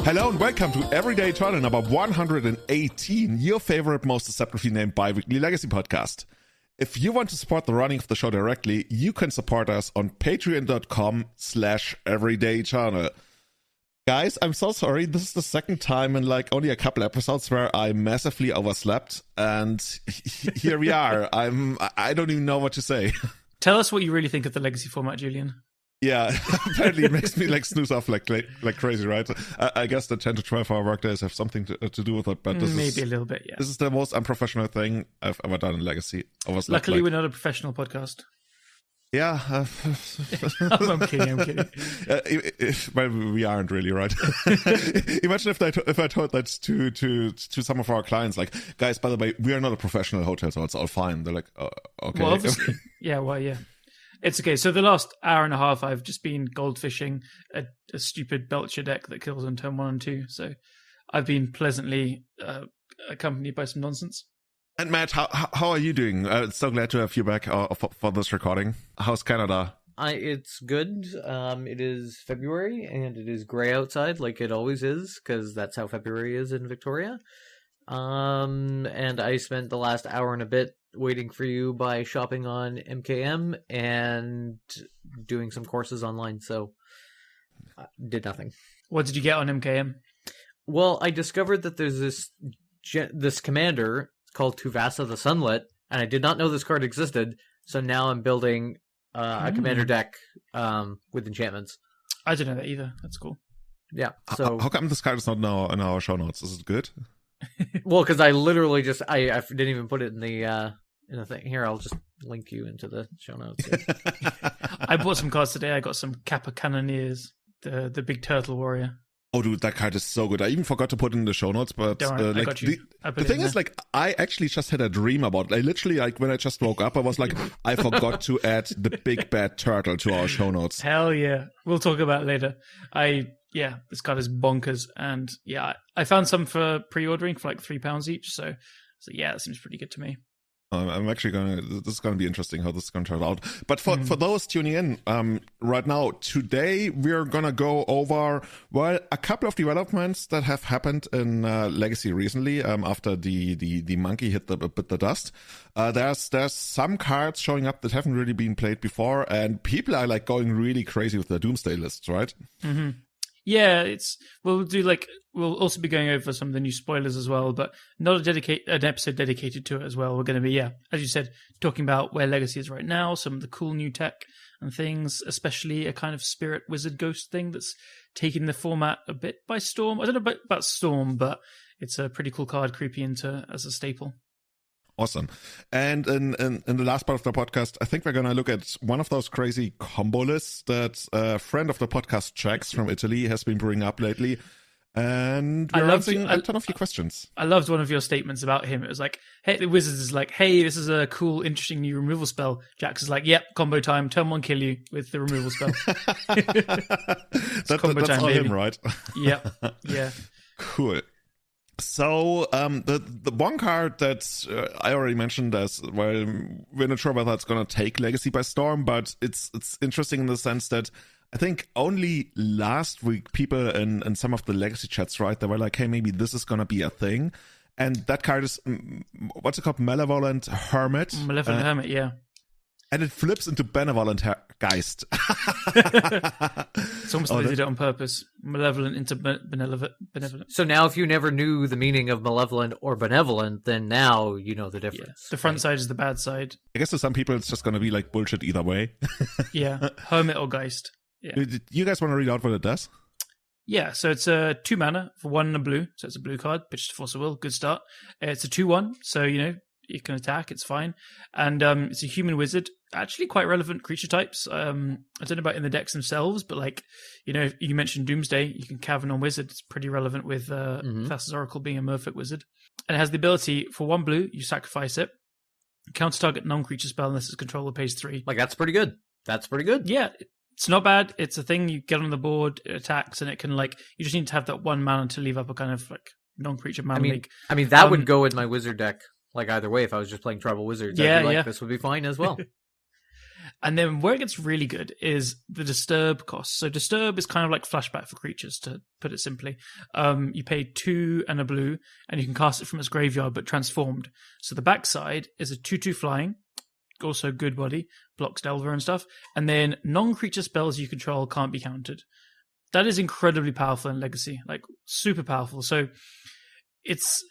Hello and welcome to Everyday Eternal number 118, your favorite, most deceptively named bi-weekly legacy podcast. If you want to support the running of the show directly, you can support us on patreon.com/everydayeternal. Guys, I'm so sorry. This is the second time in like only a couple episodes where I massively overslept, and here we are. I don't even know what to say. Tell us what you really think of the legacy format, Julian. Yeah, apparently it makes me like snooze off like crazy, right? I guess the 10 to 12 hour work days have something to do with it, but this maybe is, a little bit, yeah. This is the most unprofessional thing I've ever done in Legacy. Luckily, we're not a professional podcast. Yeah. I'm kidding. Well, we aren't really, right? Imagine if I told that to some of our clients, like, guys, by the way, we are not a professional hotel, so it's all fine. They're like, oh, okay. Well, obviously. Yeah. It's okay. So the last hour and a half, I've just been goldfishing a stupid Belcher deck that kills on turn 1 and 2. So I've been pleasantly accompanied by some nonsense. And Matt, how are you doing? So glad to have you back for this recording. How's Canada? It's good. It is February, and it is gray outside, like it always is, because that's how February is in Victoria. And I spent the last hour and a bit waiting for you by shopping on MKM and doing some courses online, so I did nothing. What did you get on MKM? Well, I discovered that there's this commander called Tuvasa the Sunlit, and I did not know this card existed, so now I'm building a commander deck with enchantments. I didn't know that either. That's cool. Yeah. So how come this card is not now in our show notes? Is it good? Well, because I literally just I didn't even put it in the thing. Here, I'll just link you into the show notes. I bought some cards today. I got some Kappa Cannoneers, the big turtle warrior. Oh, dude, that card is so good. I even forgot to put it in the show notes, but Don't worry, I got you. The thing is, like, I actually just had a dream about it. I literally, like, when I just woke up, I was like, I forgot to add the big bad turtle to our show notes. Hell yeah. We'll talk about it later. This card is bonkers. And yeah, I found some for pre-ordering for like £3 each. So yeah, that seems pretty good to me. I'm actually this is going to be interesting how this is going to turn out. But for those tuning in right now, today we're going to go over, well, a couple of developments that have happened in Legacy recently after the monkey hit the dust. There's some cards showing up that haven't really been played before, and people are like going really crazy with their Doomsday lists, right? Mm-hmm. Yeah, we'll also be going over some of the new spoilers as well, but not an episode dedicated to it as well. We're going to be, as you said, talking about where Legacy is right now, some of the cool new tech and things, especially a kind of spirit wizard ghost thing that's taking the format a bit by storm. I don't know about storm, but it's a pretty cool card creeping into as a staple. Awesome. And in the last part of the podcast, I think we're going to look at one of those crazy combo lists that a friend of the podcast, Jax from Italy, has been bringing up lately. And we're answering a ton of your questions. I loved one of your statements about him. It was like, hey, the Wizards is like, hey, this is a cool, interesting new removal spell. Jax is like, yep, combo time, turn 1 kill you with the removal spell. That's all him, right? Yep, yeah. Cool. So the one card that I already mentioned as well, we're not sure whether it's going to take Legacy by storm, but it's interesting in the sense that I think only last week people in some of the Legacy chats, right, they were like, hey, maybe this is going to be a thing. And that card is, what's it called? Malevolent Hermit. Malevolent Hermit, yeah. And it flips into Benevolent Geist. It's almost like they did it on purpose. Malevolent into benevolent. So now if you never knew the meaning of malevolent or benevolent, then now you know the difference. Yeah. The front side is the bad side. I guess to some people it's just going to be like bullshit either way. Yeah, Hermit or Geist. Yeah. You guys want to read out what it does? Yeah, so it's a 2 mana for 1 and a blue. So it's a blue card, pitch to Force of Will, good start. It's a 2/1, so you can attack, it's fine. And it's a human wizard, actually quite relevant creature types. I don't know about in the decks themselves, but like, you mentioned Doomsday, you can Cavern on Wizard, it's pretty relevant with Thassa's Oracle being a Merfolk wizard. And it has the ability, for 1 blue, you sacrifice it, counter target non-creature spell unless its controller pays 3. Like, that's pretty good. Yeah, it's not bad. It's a thing you get on the board, it attacks, and it can you just need to have that 1 mana to leave up a kind of like non-creature mana league. I mean that would go in my wizard deck. Like either way, if I was just playing Tribal Wizards, I'd be like, this would be fine as well. And then where it gets really good is the disturb cost. So disturb is kind of like flashback for creatures, to put it simply. You pay 2 and a blue, and you can cast it from its graveyard, but transformed. So the backside is a 2/2 flying, also good body, blocks Delver and stuff. And then non-creature spells you control can't be countered. That is incredibly powerful in Legacy, like super powerful. So it's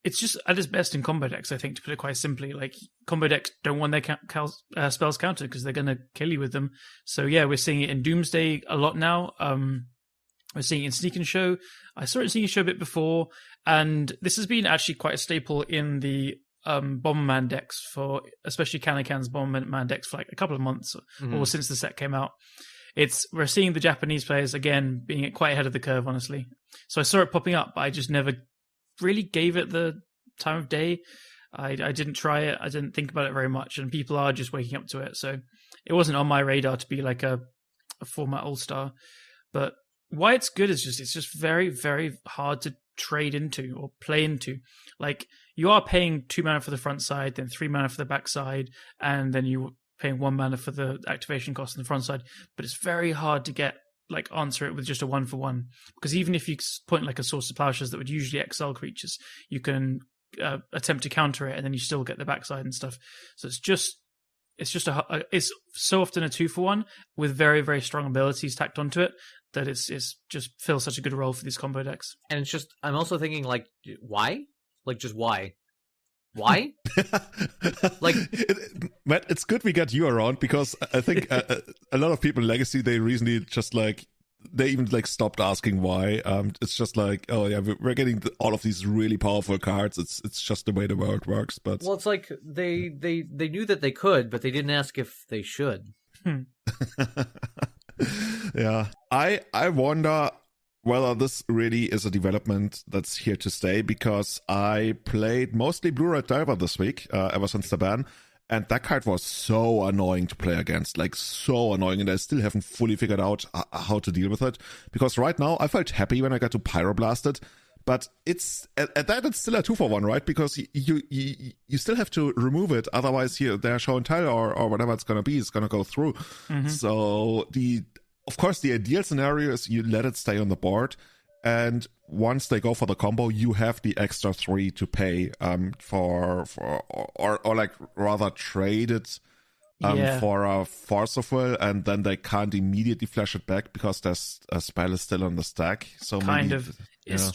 just at its best in combo decks, I think, to put it quite simply. Like, combo decks don't want their spells countered because they're going to kill you with them. So yeah, we're seeing it in Doomsday a lot now. We're seeing it in Sneak and Show. I saw it in Sneak and Show a bit before, and this has been actually quite a staple in the Bomberman decks, for especially Kannekan's Bomberman decks, for like a couple of months or since the set came out. We're seeing the Japanese players again being quite ahead of the curve, honestly. So I saw it popping up, but I just never really gave it the time of day. I didn't try it. I didn't think about it very much, and people are just waking up to it. So it wasn't on my radar to be like a format all-star. But why it's good is it's just very, very hard to trade into or play into. Like, you are paying 2 mana for the front side, then 3 mana for the back side, and then you paying 1 mana for the activation cost on the front side. But it's very hard to answer it with just a 1-for-1, because even if you point like a Source of Plowshares that would usually exile creatures, you can attempt to counter it, and then you still get the backside and stuff. So it's so often a 2-for-1 with very, very strong abilities tacked onto it, that it's just fills such a good role for these combo decks. And it's just, I'm also thinking, like, why? Like, just why? Why? Like, Matt, it's good we got you around, because I think a lot of people in Legacy, they recently just like, they even like stopped asking why. It's just like, oh yeah, we're getting all of these really powerful cards. It's just the way the world works. But well, it's like they knew that they could, but they didn't ask if they should. Yeah, I wonder whether this really is a development that's here to stay, because I played mostly Blue-Red Diver this week, ever since the ban, and that card was so annoying to play against, like so annoying, and I still haven't fully figured out how to deal with it, because right now I felt happy when I got to Pyroblast it, but it's at that it's still a 2-for-1, right? Because you still have to remove it, otherwise their show and tell or whatever it's gonna be is gonna go through. So of course, the ideal scenario is you let it stay on the board, and once they go for the combo, you have the extra 3 to pay or like rather trade it for a Force of Will, and then they can't immediately flash it back because there's a spell is still on the stack. So it's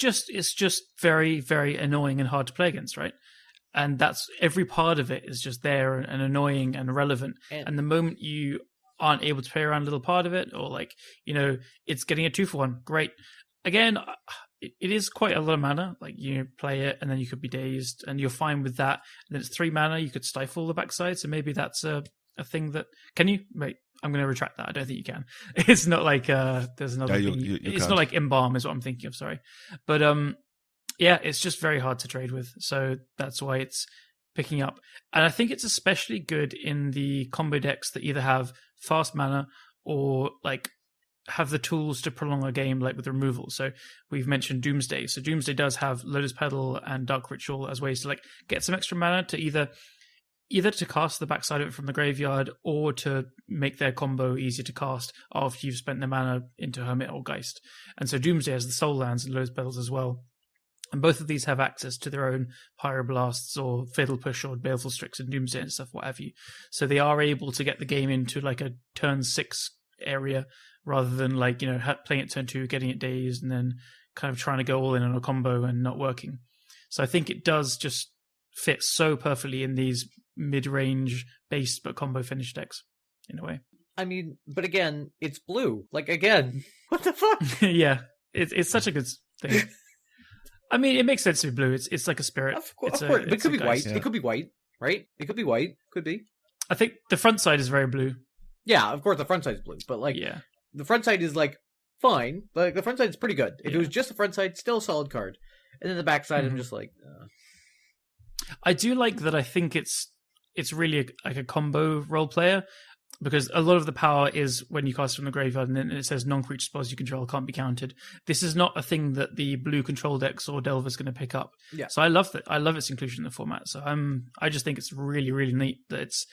just very, very annoying and hard to play against, right? And that's every part of it is just there and annoying and relevant. And the moment you aren't able to play around a little part of it, or like, it's getting a 2-for-1, great. Again, it is quite a lot of mana. Like, you play it and then you could be dazed and you're fine with that. And then it's 3 mana, you could stifle the backside. So maybe that's a thing that, can you? Wait, I'm going to retract that. I don't think you can. It's not like there's another thing. It's can't. Not like Embalm is what I'm thinking of, sorry. But yeah, it's just very hard to trade with. So that's why it's picking up. And I think it's especially good in the combo decks that either have fast mana or like have the tools to prolong a game, like with removal. So we've mentioned Doomsday. So Doomsday does have Lotus Petal and Dark Ritual as ways to like get some extra mana to either to cast the backside of it from the graveyard, or to make their combo easier to cast after you've spent the mana into Hermit or Geist. And so Doomsday has the Soul Lands and Lotus Petals as well. And both of these have access to their own Pyroblasts or Fatal Push or Baleful Strix and Doomsday and stuff, what have you. So they are able to get the game into like a turn 6 area, rather than like, playing it turn 2, getting it dazed, and then kind of trying to go all in on a combo and not working. So I think it does just fit so perfectly in these mid-range based but combo finish decks, in a way. I mean, but again, it's blue. Like, again, what the fuck? Yeah, it's such a good thing. I mean, it makes sense to be blue. It's like a spirit. Of course. But it could be white. Yeah. It could be white, right? It could be white. Could be. I think the front side is very blue. Yeah, of course the front side is blue. But like, the front side is like fine. Like, the front side is pretty good. If it was just the front side, still a solid card. And then the back side, I'm just like... I do like that. I think it's really like a combo role player, because a lot of the power is when you cast from the graveyard and then it says non-creature spells you control can't be countered. This is not a thing that the blue control decks or Delver's going to pick up. Yeah. So I love that. I love its inclusion in the format. So I just think it's really, really neat that it's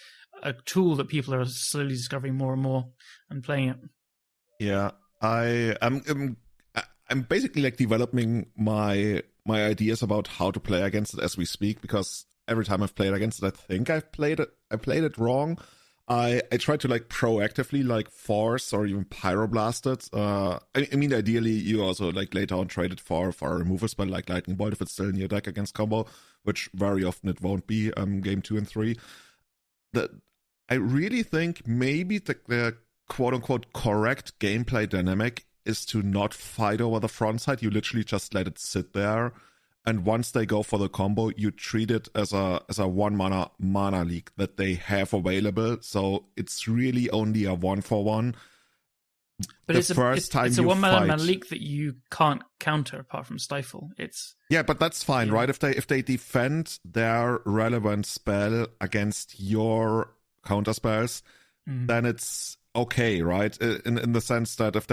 a tool that people are slowly discovering more and more and playing it. Yeah, I'm basically like developing my ideas about how to play against it as we speak, because every time I've played against it, I think I played it wrong. I try to like proactively like force or even pyroblast it. I mean, ideally you also like later on trade it for a removal spell like Lightning Bolt if it's still in your deck against combo, which very often it won't be. Game 2 and 3. I really think maybe the quote unquote correct gameplay dynamic is to not fight over the front side. You literally just let it sit there. And once they go for the combo, you treat it as a 1 mana leak that they have available. So it's really only a 1-for-1. But it's a 1 mana leak that you can't counter apart from Stifle. Yeah, but that's fine, right? If they defend their relevant spell against your counter spells, then it's okay, right? In the sense that if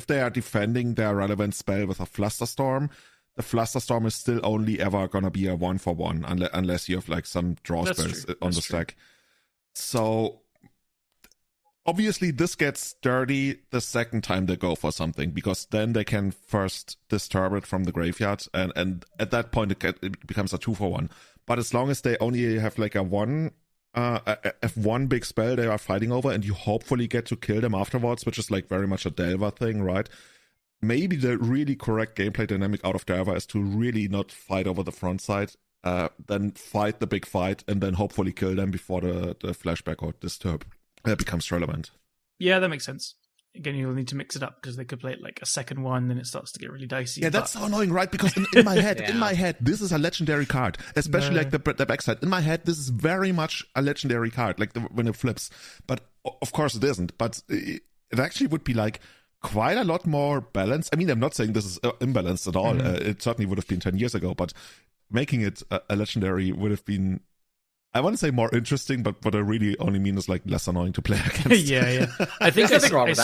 they are defending their relevant spell with a Flusterstorm, the Flusterstorm is still only ever gonna be a 1-for-1 unless you have like some draw spells on the stack. So obviously this gets dirty the second time they go for something, because then they can first disturb it from the graveyard, and at that point it becomes a 2-for-1. But as long as they only have like a one big spell they are fighting over, and you hopefully get to kill them afterwards, which is like very much a Delver thing, right? Maybe the really correct gameplay dynamic out of Delver is to really not fight over the front side, then fight the big fight, and then hopefully kill them before the flashback or disturb becomes relevant. Yeah, that makes sense. Again, you'll need to mix it up because they could play it like a second one, then it starts to get really dicey. Yeah, that's so annoying, right? Because in my head, in my head, this is a legendary card, especially like the backside. In my head, this is very much a legendary card, like when it flips. But of course it isn't. But it actually would be like quite a lot more balanced. I mean, I'm not saying this is imbalanced at all. It certainly would have been 10 years ago, but making it a legendary would have been, I want to say more interesting, but what I really only mean is like less annoying to play against. yeah. I think I saw a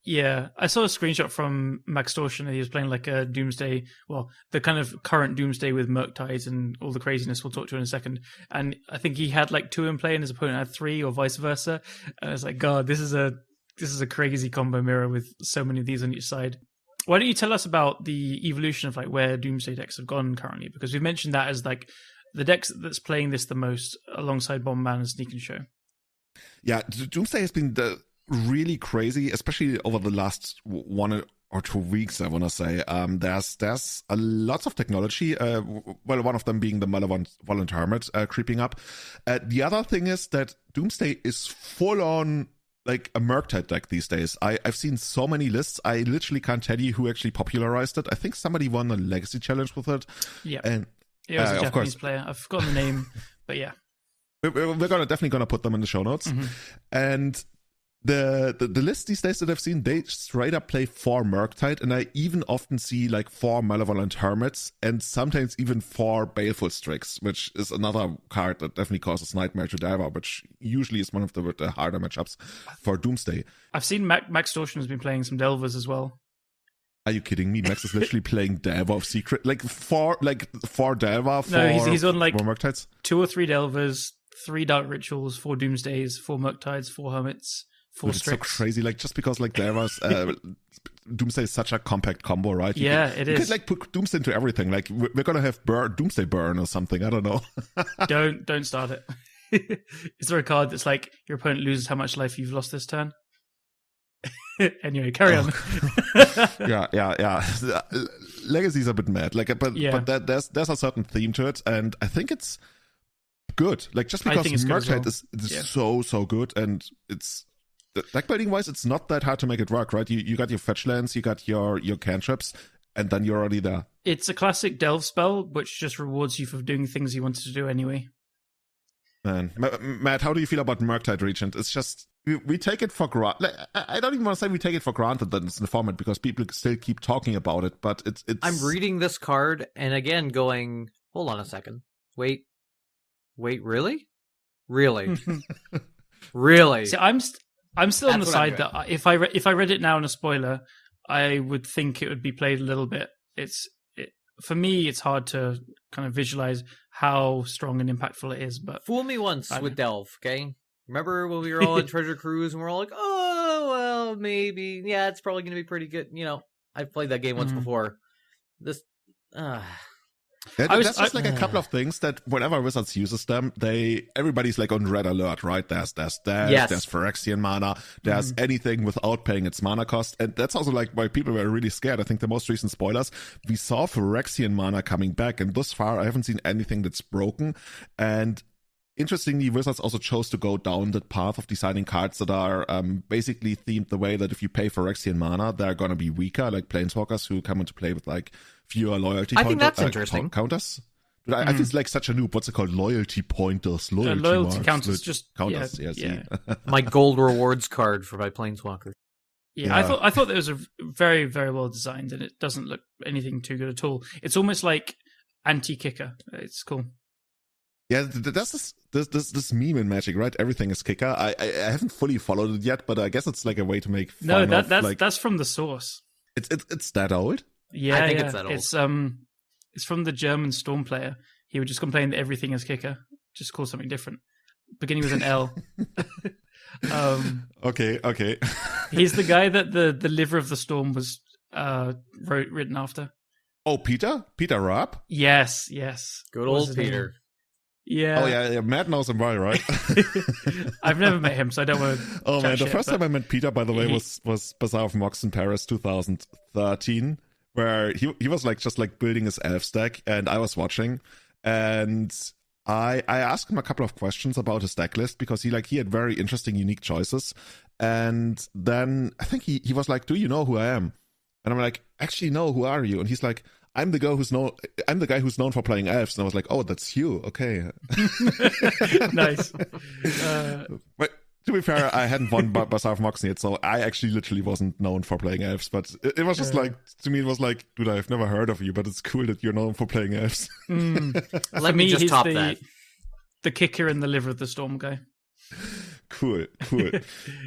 screenshot from Maxtortion, and he was playing like a Doomsday, well, the kind of current Doomsday with Murktides and all the craziness we'll talk to in a second. And I think he had like 2 in play and his opponent had 3, or vice versa. And I was like, God, this is a crazy combo mirror with so many of these on each side. Why don't you tell us about the evolution of like where Doomsday decks have gone currently? Because we've mentioned that as like the decks that's playing this the most alongside Bomberman and Sneak and Show. Yeah, Doomsday has been really crazy, especially over the last 1 or 2 weeks, I want to say. There's a lot of technology, one of them being the Malevolent Hermit creeping up. The other thing is that Doomsday is full on like a Murktide deck these days. I've seen so many lists, I literally can't tell you who actually popularized it. I think somebody won a Legacy Challenge with it. Yeah. And it was a Japanese player. I've forgotten the name, but yeah. We're definitely gonna put them in the show notes. And the list these days that I've seen, they straight up play 4 Murktide, and I even often see like 4 Malevolent Hermits, and sometimes even 4 Baleful Strix, which is another card that definitely causes nightmare to Delver, which usually is one of the harder matchups for Doomsday. I've seen Max Torsion has been playing some Delvers as well. Are you kidding me? Max is literally playing Delver of Secret, like 4 Delver. No, he's on like 2 or 3 Delvers, 3 Dark Rituals, 4 Doomsdays, 4 Murktides, 4 Hermits, 4 Strix. It's so crazy, like just because like Delver's Doomsday is such a compact combo, right? It is. You could like put Doomsday into everything. Like we're gonna have Doomsday Burn or something. I don't know. Don't start it. Is there a card that's like your opponent loses how much life you've lost this turn? Anyway, carry on. yeah. Legacy's a bit mad, like, but there's a certain theme to it, and I think it's good. Like just because Murktide is so good, and it's deck building wise, it's not that hard to make it work, right? You got your fetch lands, you got your cantrips, and then you're already there. It's a classic delve spell, which just rewards you for doing things you wanted to do anyway. Man, Matt, how do you feel about Murktide Regent? It's just we take it for granted. I don't even want to say we take it for granted that it's in the format, because people still keep talking about it. But it's. I'm reading this card and again going, hold on a second. Wait, really? Really? See, I'm still on the side that if I read it now in a spoiler, I would think it would be played a little bit. for me, it's hard to kind of visualize how strong and impactful it is. But fool me once with Delve, okay? Remember when we were all on Treasure Cruise and we're all like, oh, well, maybe. Yeah, it's probably going to be pretty good. I've played that game once before. This... That's just like a couple of things that whenever Wizards uses them, everybody's like on red alert, right? There's death, there's Phyrexian mana, there's anything without paying its mana cost. And that's also like why people were really scared. I think the most recent spoilers, we saw Phyrexian mana coming back, and thus far I haven't seen anything that's broken. And interestingly, Wizards also chose to go down the path of designing cards that are basically themed the way that if you pay Phyrexian mana, they're going to be weaker, like Planeswalkers who come into play with like fewer loyalty I think that's interesting. Counters. But I think it's like such a noob. What's it called? Loyalty pointers. Loyalty counters. Just counters. Yeah. My gold rewards card for my Planeswalker. Yeah, I thought that was a very, very well designed, and it doesn't look anything too good at all. It's almost like anti-kicker. It's cool. Yeah, that's this meme in Magic, right? Everything is kicker. I haven't fully followed it yet, but I guess it's like a way to make fun that's from the source. It's that old. Yeah, I think it's that old. It's from the German Storm player. He would just complain that everything is kicker. Just call something different. Beginning with an L. Okay. He's the guy that the liver of the storm was written after. Oh, Peter Rapp? Yes. Good old Peter. Yeah. Oh yeah. Matt knows him well, right? I've never met him, so I don't want to. Oh man, the first time I met Peter, by the way, was Bazaar of Mox in Paris, 2013, where he was like just like building his elf stack, and I was watching, and I asked him a couple of questions about his deck list because he had very interesting, unique choices, and then I think he was like, "Do you know who I am?" And I'm like, "Actually, no. Who are you?" And he's like, I'm the guy who's known for playing elves. And I was like, oh, that's you. Okay. Nice. But to be fair, I hadn't won Bazaar of Mox yet, so I actually literally wasn't known for playing elves. But it was just like, to me, it was like, dude, I've never heard of you, but it's cool that you're known for playing elves. Let me just top that. The kicker and the liver of the storm guy. Cool.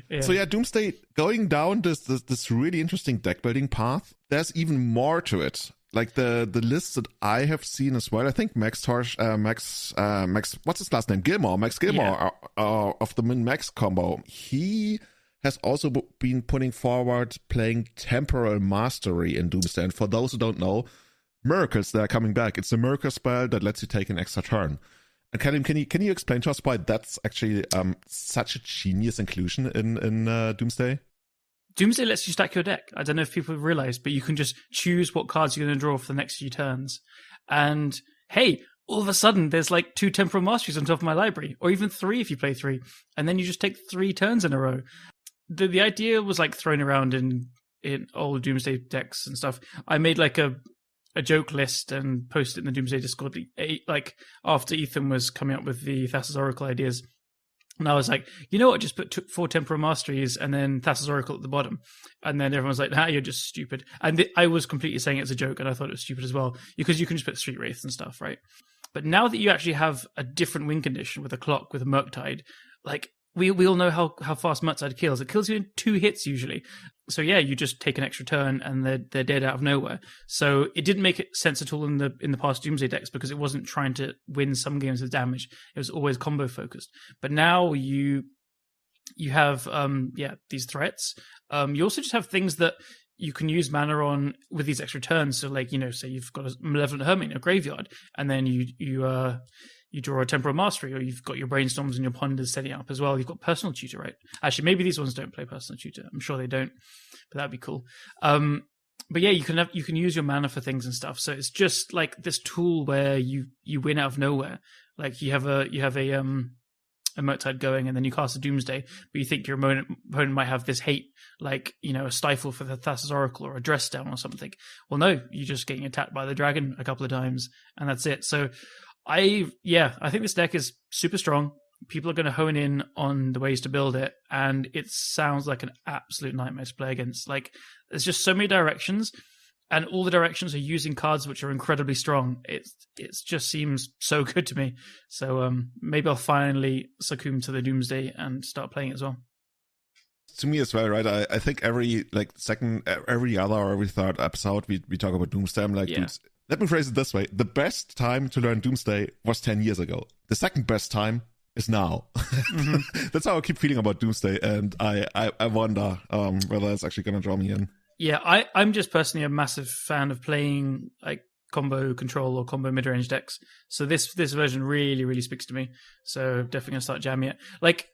Yeah. So yeah, Doomsday going down this really interesting deck building path. There's even more to it. Like the lists that I have seen as well. I think Max, what's his last name? Max Gilmore of the Min-Max combo. He has also been putting forward playing Temporal Mastery in Doomsday. And for those who don't know, miracles, they're coming back. It's a miracle spell that lets you take an extra turn. And Callum, can you explain to us why that's actually such a genius inclusion in Doomsday? Doomsday lets you stack your deck. I don't know if people have realized, but you can just choose what cards you're going to draw for the next few turns. And hey, all of a sudden there's like 2 Temporal Masteries on top of my library, or even 3 if you play 3. And then you just take 3 turns in a row. The idea was like thrown around in old Doomsday decks and stuff. I made like a joke list and posted it in the Doomsday Discord like after Ethan was coming up with the Thassa's Oracle ideas. And I was like, you know what, just put 4 Temporal Masteries and then Thassa's Oracle at the bottom. And then everyone was like, you're just stupid. And I was completely saying it as a joke, and I thought it was stupid as well, because you can just put Street Wraiths and stuff, right? But now that you actually have a different win condition with a clock, with a Murktide, like, we all know how fast Murktide kills. It kills you in 2 hits usually. So yeah, you just take an extra turn and they're dead out of nowhere. So it didn't make sense at all in the past Doomsday decks, because it wasn't trying to win some games with damage. It was always combo focused. But now you have these threats. You also just have things that you can use mana on with these extra turns. So like, say you've got a Malevolent Hermit in your graveyard, and then you draw a Temporal Mastery, or you've got your Brainstorms and your Ponders setting up as well. You've got Personal Tutor, right? Actually, maybe these ones don't play Personal Tutor. I'm sure they don't, but that'd be cool. But yeah, you can use your mana for things and stuff. So it's just like this tool where you win out of nowhere. Like you have a Murktide going, and then you cast a Doomsday, but you think your opponent might have this hate, like, a Stifle for the Thassa's Oracle or a Dress Down or something. Well, no, you're just getting attacked by the dragon a couple of times, and that's it. So I think this deck is super strong. People are going to hone in on the ways to build it, and it sounds like an absolute nightmare to play against. Like, there's just so many directions, and all the directions are using cards which are incredibly strong. It just seems so good to me. So maybe I'll finally succumb to the Doomsday and start playing it as well. To me as well, right? I think every other or every third episode we talk about Doomsday. I'm like, dude, let me phrase it this way. The best time to learn Doomsday was 10 years ago. The second best time is now. Mm-hmm. That's how I keep feeling about Doomsday, and I wonder whether it's actually going to draw me in. Yeah, I'm just personally a massive fan of playing like combo control or combo mid-range decks. So this version really, really speaks to me. So definitely going to start jamming it. Like,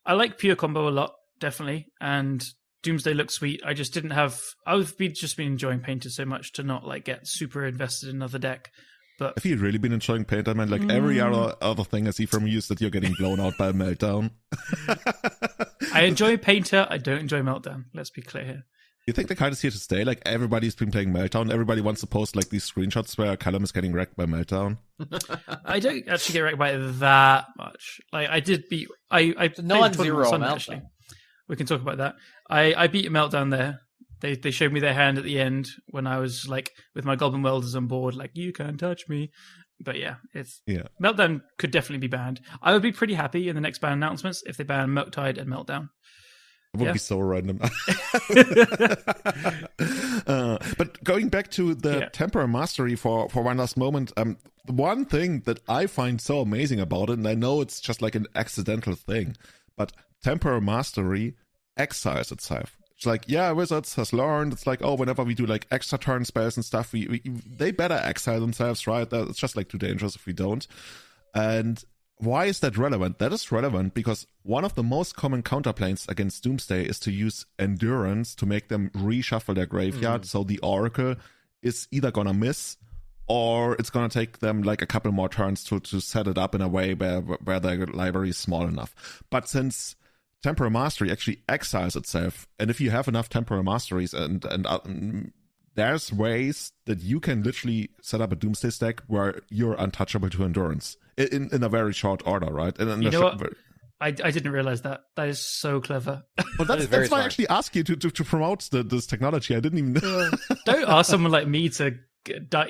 I like pure combo a lot, definitely, and Doomsday looks sweet. I just didn't have... I've just been enjoying Painter so much to not like get super invested in another deck. But have you really been enjoying Painter, man? Like every other thing I see from you is that you're getting blown out by a Meltdown. I enjoy Painter. I don't enjoy Meltdown. Let's be clear here. You think the card is here to stay? Like everybody's been playing Meltdown. Everybody wants to post like these screenshots where Callum is getting wrecked by Meltdown. I don't actually get wrecked by it that much. Like I did beat... I non-zero Meltdown. Actually. We can talk about that. I beat a Meltdown there. They showed me their hand at the end when I was like with my Goblin Welders on board, like, you can't touch me. But yeah, Meltdown could definitely be banned. I would be pretty happy in the next ban announcements if they ban Murktide and Meltdown. It would be so random. But going back to the Temporal Mastery for one last moment, the one thing that I find so amazing about it, and I know it's just like an accidental thing, but Temporal Mastery exiles itself. It's like, yeah, Wizards has learned. It's like, oh, whenever we do like extra turn spells and stuff, they better exile themselves, right? It's just like too dangerous if we don't. And why is that relevant? That is relevant because one of the most common counterplanes against Doomsday is to use Endurance to make them reshuffle their graveyard. So the Oracle is either gonna miss or it's gonna take them like a couple more turns to set it up in a way where their library is small enough. But since Temporal Mastery actually exiles itself, and if you have enough Temporal Masteries and there's ways that you can literally set up a Doomsday stack where you're untouchable to Endurance in a very short order, right? You know what? I didn't realize that. That is so clever. Well, that's why I actually asked you to promote this technology. I didn't even know. Don't ask someone like me to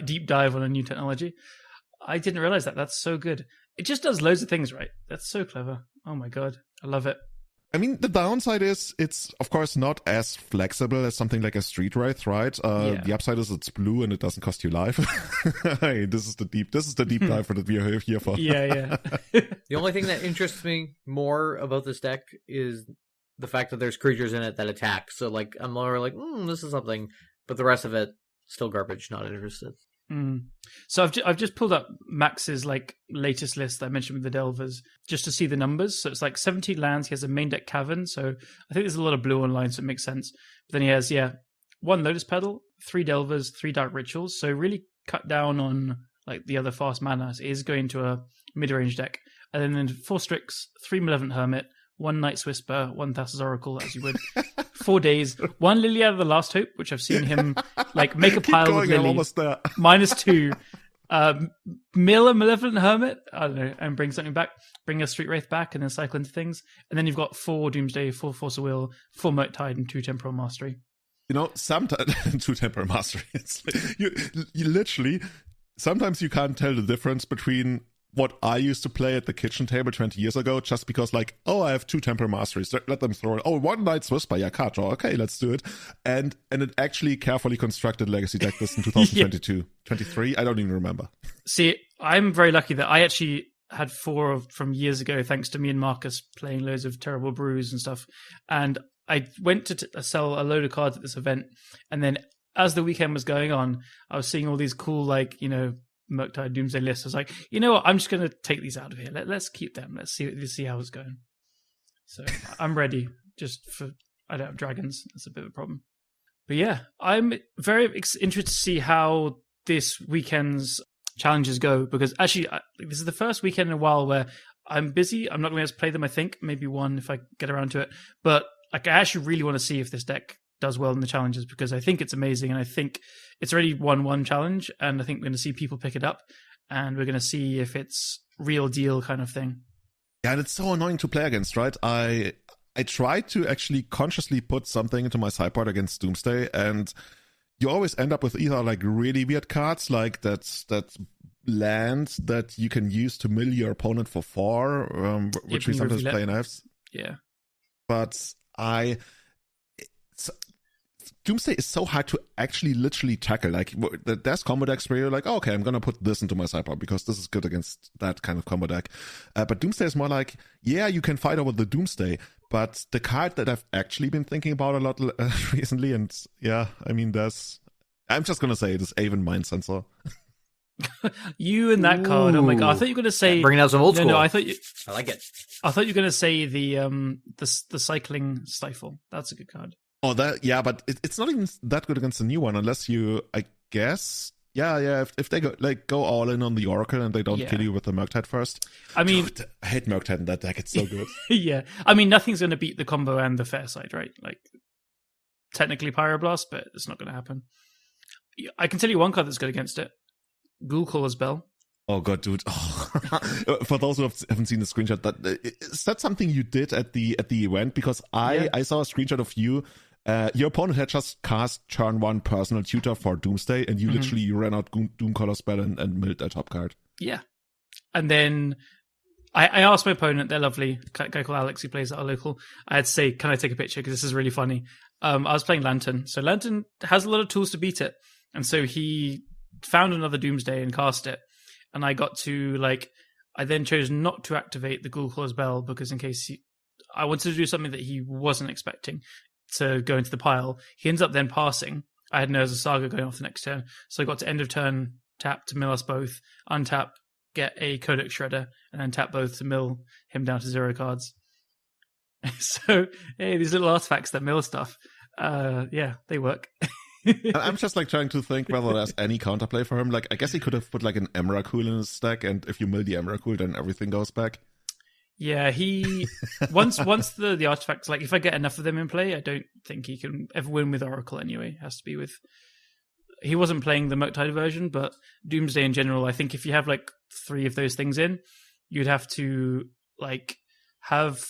deep dive on a new technology. I didn't realize that. That's so good. It just does loads of things right. That's so clever. Oh my God. I love it. I mean, the downside is it's, of course, not as flexible as something like a Street Wraith, right? The upside is it's blue and it doesn't cost you life. Hey, this is the deep dive that we are here for. Yeah. The only thing that interests me more about this deck is the fact that there's creatures in it that attack. So, like, I'm more like, this is something. But the rest of it, still garbage, not interested. So I've just pulled up Max's like latest list that I mentioned with the Delvers just to see the numbers. So it's like 17 lands. He has a main deck Cavern, so I think there's a lot of blue online, so it makes sense. But then he has 1 Lotus Petal, 3 Delvers, 3 Dark Rituals. So really cut down on like the other fast mana. So it is going to a mid-range deck, and then 4 Strix, 3 Malevolent Hermit, 1 Night's Whisper, 1 Thassa's Oracle, as you would. 4 days, 1 Lily out of the Last Hope, which I've seen him like make a pile of Lily. -2. Mill a Malevolent Hermit, I don't know, and bring something back. Bring a Street Wraith back and then cycle into things. And then you've got 4 Doomsday, 4 Force of Will, 4 Murktide, and 2 Temporal Mastery. You know, sometimes 2 Temporal Mastery. You literally, sometimes you can't tell the difference between what I used to play at the kitchen table 20 years ago, just because like, oh, I have 2 Temporal Masteries, let them throw it. Oh, 1 Night's Whisper, card draw. Okay, let's do it. And it actually carefully constructed Legacy deck this in 2022, 23. I don't even remember. See, I'm very lucky that I actually had 4 from years ago, thanks to me and Marcus playing loads of Terrible Brews and stuff. And I went to sell a load of cards at this event. And then as the weekend was going on, I was seeing all these cool, like, you know, Murktide Doomsday lists. I was like, you know what? I'm just going to take these out of here. Let's keep them. Let's see how it's going. So I'm ready. Just for I don't have dragons. That's a bit of a problem. But yeah, I'm very interested to see how this weekend's challenges go, because actually this is the first weekend in a while where I'm busy. I'm not going to be able to play them. I think maybe one if I get around to it. But like, I actually really want to see if this deck does well in the challenges, because I think it's amazing, and I think it's already won 1 challenge, and I think we're going to see people pick it up, and we're going to see if it's real deal kind of thing. Yeah, and it's so annoying to play against, right? I tried to actually consciously put something into my sideboard against Doomsday, and you always end up with either like really weird cards, like that land that you can use to mill your opponent for 4, which we sometimes play in Fs. Yeah. But Doomsday is so hard to actually literally tackle. Like, there's combo decks where you're like, oh, okay, I'm gonna put this into my sideboard because this is good against that kind of combo deck. But Doomsday is more like, yeah, you can fight over the Doomsday, but the card that I've actually been thinking about a lot recently, and yeah, I mean, I'm just gonna say it is Aven Mind Sensor. You and that card. Oh my god! I thought you were going to say bringing out some old school. No, I thought you. I like it. I thought you were going to say the cycling stifle. That's a good card. Oh, yeah, but it's not even that good against the new one unless you, I guess. Yeah. If they go all in on the Oracle and they don't kill you with the Murktide first. I mean, dude, I hate Murktide in that deck. It's so good. Yeah, I mean, nothing's going to beat the combo and the fair side, right? Like, technically Pyroblast, but it's not going to happen. I can tell you one card that's good against it. Ghoulcaller's Bell. Oh god, dude! Oh. For those who haven't seen the screenshot, is that something you did at the event? Because I saw a screenshot of you. Your opponent had just cast turn 1 personal tutor for Doomsday, and you literally ran out Doomcaller's Spell and milled that top card. Yeah, and then I asked my opponent, they're lovely, a guy called Alex who plays at our local. I had to say, can I take a picture? Because this is really funny. I was playing Lantern, so Lantern has a lot of tools to beat it, and so he found another Doomsday and cast it, and I got to I then chose not to activate the Ghoulcaller's Bell because in case I wanted to do something that he wasn't expecting to go into the pile. He ends up then passing. I had Nurse's Saga going off the next turn, so I got to end of turn tap to mill us both, untap, get a Codex Shredder, and then tap both to mill him down to 0 cards. So hey, these little artifacts that mill stuff, they work. I'm just trying to think whether there's any counterplay for him. I guess he could have put an Emrakul in his stack, and if you mill the Emrakul, then everything goes back. Yeah, he once the artifacts, if I get enough of them in play, I don't think he can ever win with Oracle anyway. It has to be with. He wasn't playing the Murktide version, but Doomsday in general, I think if you have 3 of those things in, you'd have to have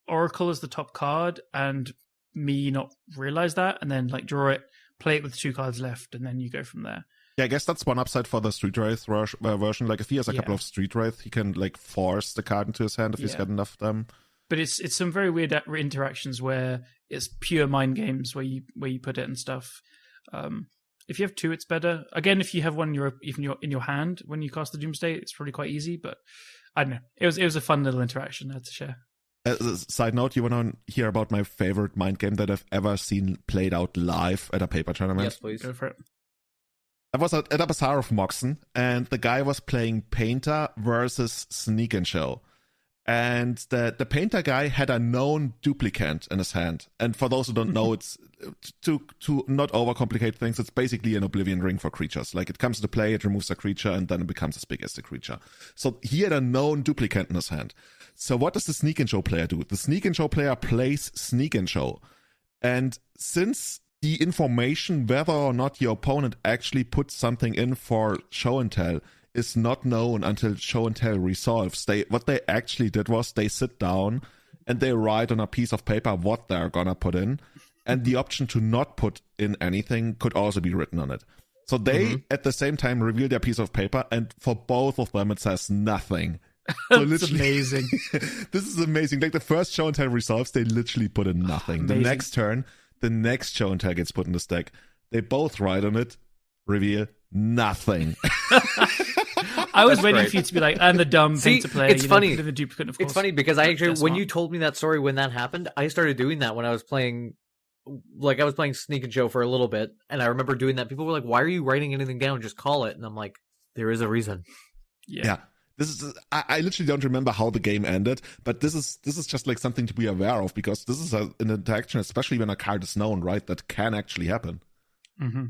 Oracle as the top card and me not realize that, and then draw it. Play it with 2 cards left, and then you go from there. Yeah, I guess that's one upside for the Street Wraith version. If he has a couple of Street Wraith, he can force the card into his hand if he's got enough of them. But it's some very weird interactions where it's pure mind games where you put it and stuff. If you have 2, it's better. Again, if you have one in your hand when you cast the Doomsday, it's probably quite easy. But I don't know. It was a fun little interaction I had to share. As a side note, you want to hear about my favorite mind game that I've ever seen played out live at a paper tournament? Yes, please. Go for it. I was at a Bazaar of Moxen, and the guy was playing Painter versus Sneak and Show. And the Painter guy had a known duplicant in his hand. And for those who don't know, it's to not overcomplicate things, it's basically an Oblivion Ring for creatures. It comes into play, it removes a creature, and then it becomes as big as the creature. So he had a known duplicant in his hand. So what does the Sneak and Show player do? The Sneak and Show player plays Sneak and Show. And since the information whether or not your opponent actually puts something in for Show and Tell is not known until Show and Tell resolves, what they actually did was they sit down and they write on a piece of paper what they're gonna put in, and the option to not put in anything could also be written on it. So they at the same time reveal their piece of paper, and for both of them it says nothing. So that's amazing. This is amazing. The first Show and Tell resolves, they literally put in nothing. Amazing. The next turn, the next Show and Tell gets put in the stack. They both write on it, reveal nothing. I was waiting for you to be and the dumb Painter player. It's funny. The duplicate, of course. It's funny because I actually, when you told me that story when that happened, I started doing that when I was playing. I was playing Sneak and Show for a little bit, and I remember doing that. People were like, "Why are you writing anything down? Just call it." And I'm like, "There is a reason." Yeah. This is I literally don't remember how the game ended, but this is just something to be aware of, because this is an interaction, especially when a card is known, right? That can actually happen. Mm-hmm.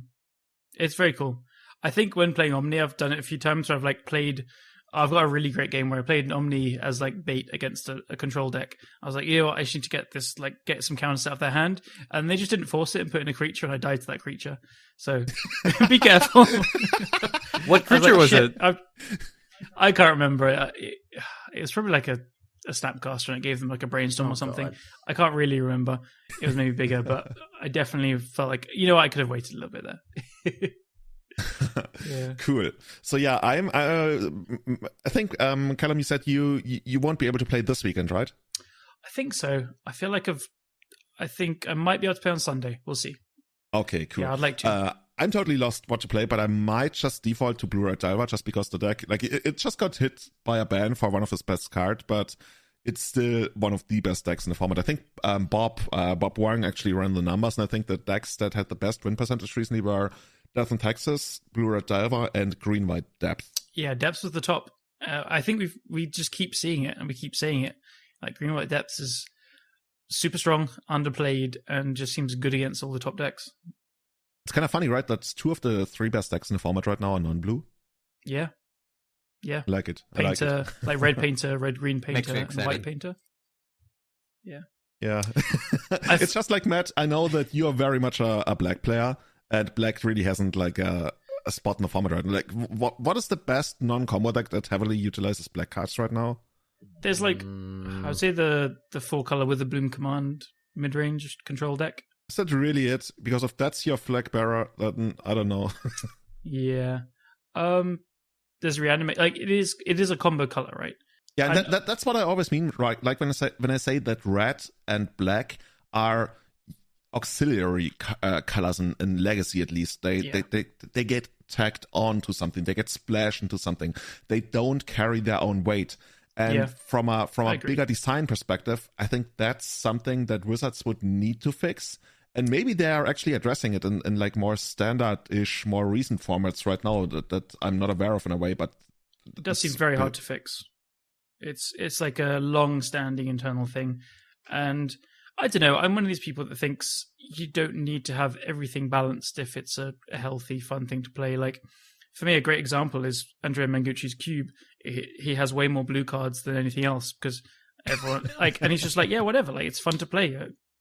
It's very cool. I think when playing Omni, I've done it a few times where I've played. I've got a really great game where I played an Omni as bait against a control deck. I was like, you know what, I just need to get this, get some counters out of their hand, and they just didn't force it and put in a creature, and I died to that creature. So be careful. What creature was it? I can't remember. It was probably a Snapcaster, and it gave them a brainstorm or something. God. I can't really remember. It was maybe bigger, but I definitely felt I could have waited a little bit there. Yeah. Cool. So yeah, I think Callum, you said you won't be able to play this weekend, right? I think so. I feel I think I might be able to play on Sunday. We'll see. Okay, cool. Yeah, I'd like to. I'm totally lost what to play, but I might just default to Blue-Red Diver just because the deck, like, it just got hit by a ban for one of his best cards, but it's still one of the best decks in the format. I think Bob Wang actually ran the numbers, and I think the decks that had the best win percentage recently were Death in Texas, Blue-Red Diver, and Green-White Depth. Yeah, Depths was the top. I think we just keep seeing it, and we keep saying it. Like, Green-White Depths is super strong, underplayed, and just seems good against all the top decks. It's kind of funny, right? That's 2 of the 3 best decks in the format right now are non-blue. Yeah. Yeah. I like it. Painter, like red painter, red-green painter, and white painter. Yeah. Yeah. It's just like, Matt, I know that you are very much a black player, and black really hasn't like a spot in the format right now. Like, what is the best non-combo deck that heavily utilizes black cards right now? There's like, I would say the 4-color with the Bloom Command mid-range control deck. Is that really it? Because if that's your flag bearer, then I don't know. Yeah. There's reanimate. Like, it is a combo color, right? Yeah, and that's what I always mean, right? Like when I say that red and black are auxiliary colors in Legacy, at least they get tagged onto something. They get splashed into something. They don't carry their own weight. And from a bigger design perspective, I think that's something that Wizards would need to fix. And maybe they are actually addressing it in like more standard-ish, more recent formats right now that I'm not aware of in a way. But it does seem very hard to fix. It's like a long-standing internal thing. And I don't know, I'm one of these people that thinks you don't need to have everything balanced if it's a healthy, fun thing to play. Like, for me, a great example is Andrea Mengucci's Cube. He has way more blue cards than anything else because everyone like, and he's just like, yeah, whatever. Like, it's fun to play.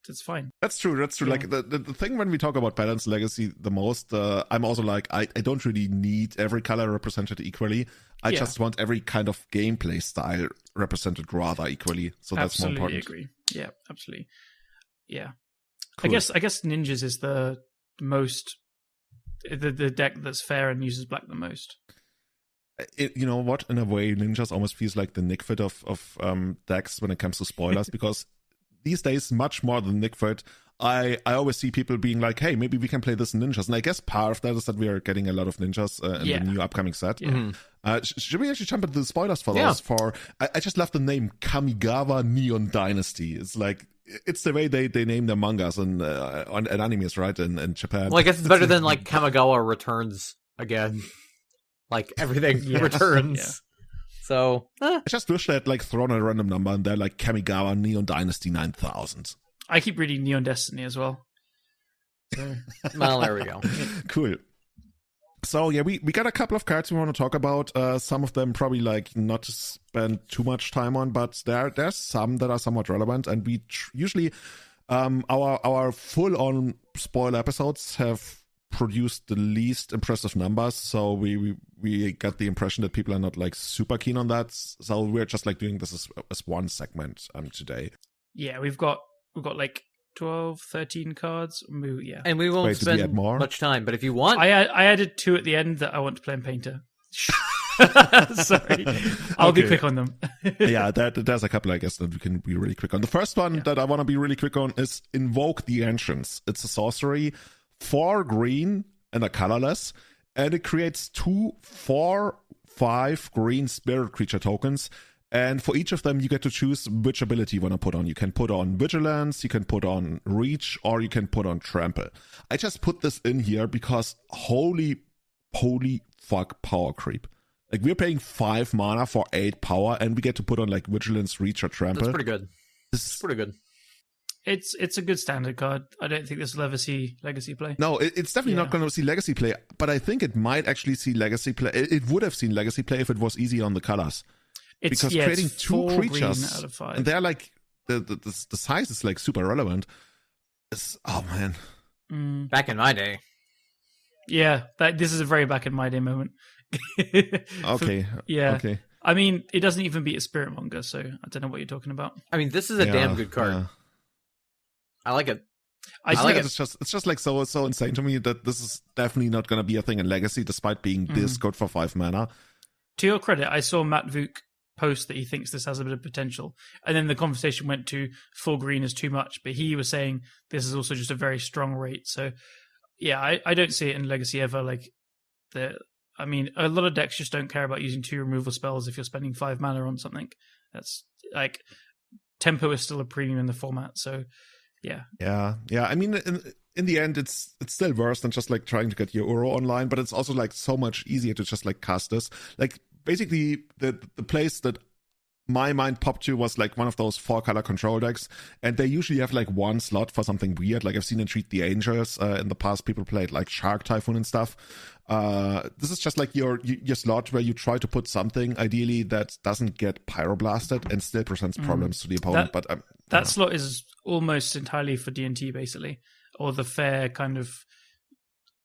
It's fine. That's true. Yeah. Like the thing when we talk about balanced Legacy the most, I'm also like, I don't really need every color represented equally. I just want every kind of gameplay style represented rather equally. So that's more important. Absolutely agree. Yeah, absolutely. Yeah. Cool. I guess Ninjas is the most the deck that's fair and uses black the most. You know what? In a way, Ninjas almost feels like the Nickford of decks when it comes to spoilers, because these days, much more than Nickford, I always see people being like, hey, maybe we can play this in Ninjas. And I guess part of that is that we are getting a lot of Ninjas in the new upcoming set. Yeah. Should we actually jump into the spoilers for those? I just love the name Kamigawa Neon Dynasty. It's like, it's the way they name their mangas and animes, right, in Japan. Well, I guess it's better than like Kamigawa Returns again. Like, everything returns. Yeah. So, I just wish they had like thrown a random number and they're like Kamigawa Neon Dynasty 9000. I keep reading Neon Destiny as well. So. Well, there we go. Cool. So yeah, we got a couple of cards we want to talk about. Some of them probably like not to spend too much time on, but there's some that are somewhat relevant. And we usually our full on spoiler episodes have produced the least impressive numbers, so we got the impression that people are not like super keen on that, so we're just like doing this as one segment today. Yeah, we've got like 12, 13 cards. Yeah, and we won't spend much time, but if you want, I added 2 at the end that I want to play in Painter. Sorry, I'll be quick on them. Yeah, there's a couple, I guess, that we can be really quick on. The first one that I want to be really quick on is Invoke the Ancients. It's a sorcery, 4 green and a colorless, and it creates 2 4/5 green spirit creature tokens, and for each of them you get to choose which ability you want to put on. You can put on Vigilance, you can put on Reach, or you can put on Trample. I just put this in here because holy fuck power creep. Like, we're paying 5 mana for 8 power and we get to put on like Vigilance, Reach, or Trample. That's pretty good. It's pretty good. It's a good standard card. I don't think this will ever see Legacy play. No, it's definitely not going to see Legacy play, but I think it might actually see Legacy play. It would have seen Legacy play if it was easy on the colors. Because creating 2 creatures, out of 5. And they're like, the size is like super relevant. Oh man. Back in my day. Yeah, this is a very back in my day moment. Okay. Okay. I mean, it doesn't even beat a Spirit Monger, so I don't know what you're talking about. I mean, this is a damn good card. Yeah. I like it. I like it. It's just like so insane to me that this is definitely not going to be a thing in Legacy, despite being this good for 5 mana. To your credit, I saw Matt Vuk post that he thinks this has a bit of potential, and then the conversation went to 4 green is too much, but he was saying this is also just a very strong rate. So yeah, I don't see it in Legacy ever. Like I mean, a lot of decks just don't care about using 2 removal spells if you're spending 5 mana on something. That's like tempo is still a premium in the format, so yeah. I mean, in the end, it's still worse than just like trying to get your Uro online, but it's also like so much easier to just like cast this. Like basically, the place that my mind popped to was like one of those 4-color control decks, and they usually have like one slot for something weird. Like I've seen Entreat the Angels in the past. People played like Shark Typhoon and stuff. This is just like your slot where you try to put something ideally that doesn't get pyroblasted and still presents problems to the opponent. But that slot is almost entirely for D&T basically, or the fair kind of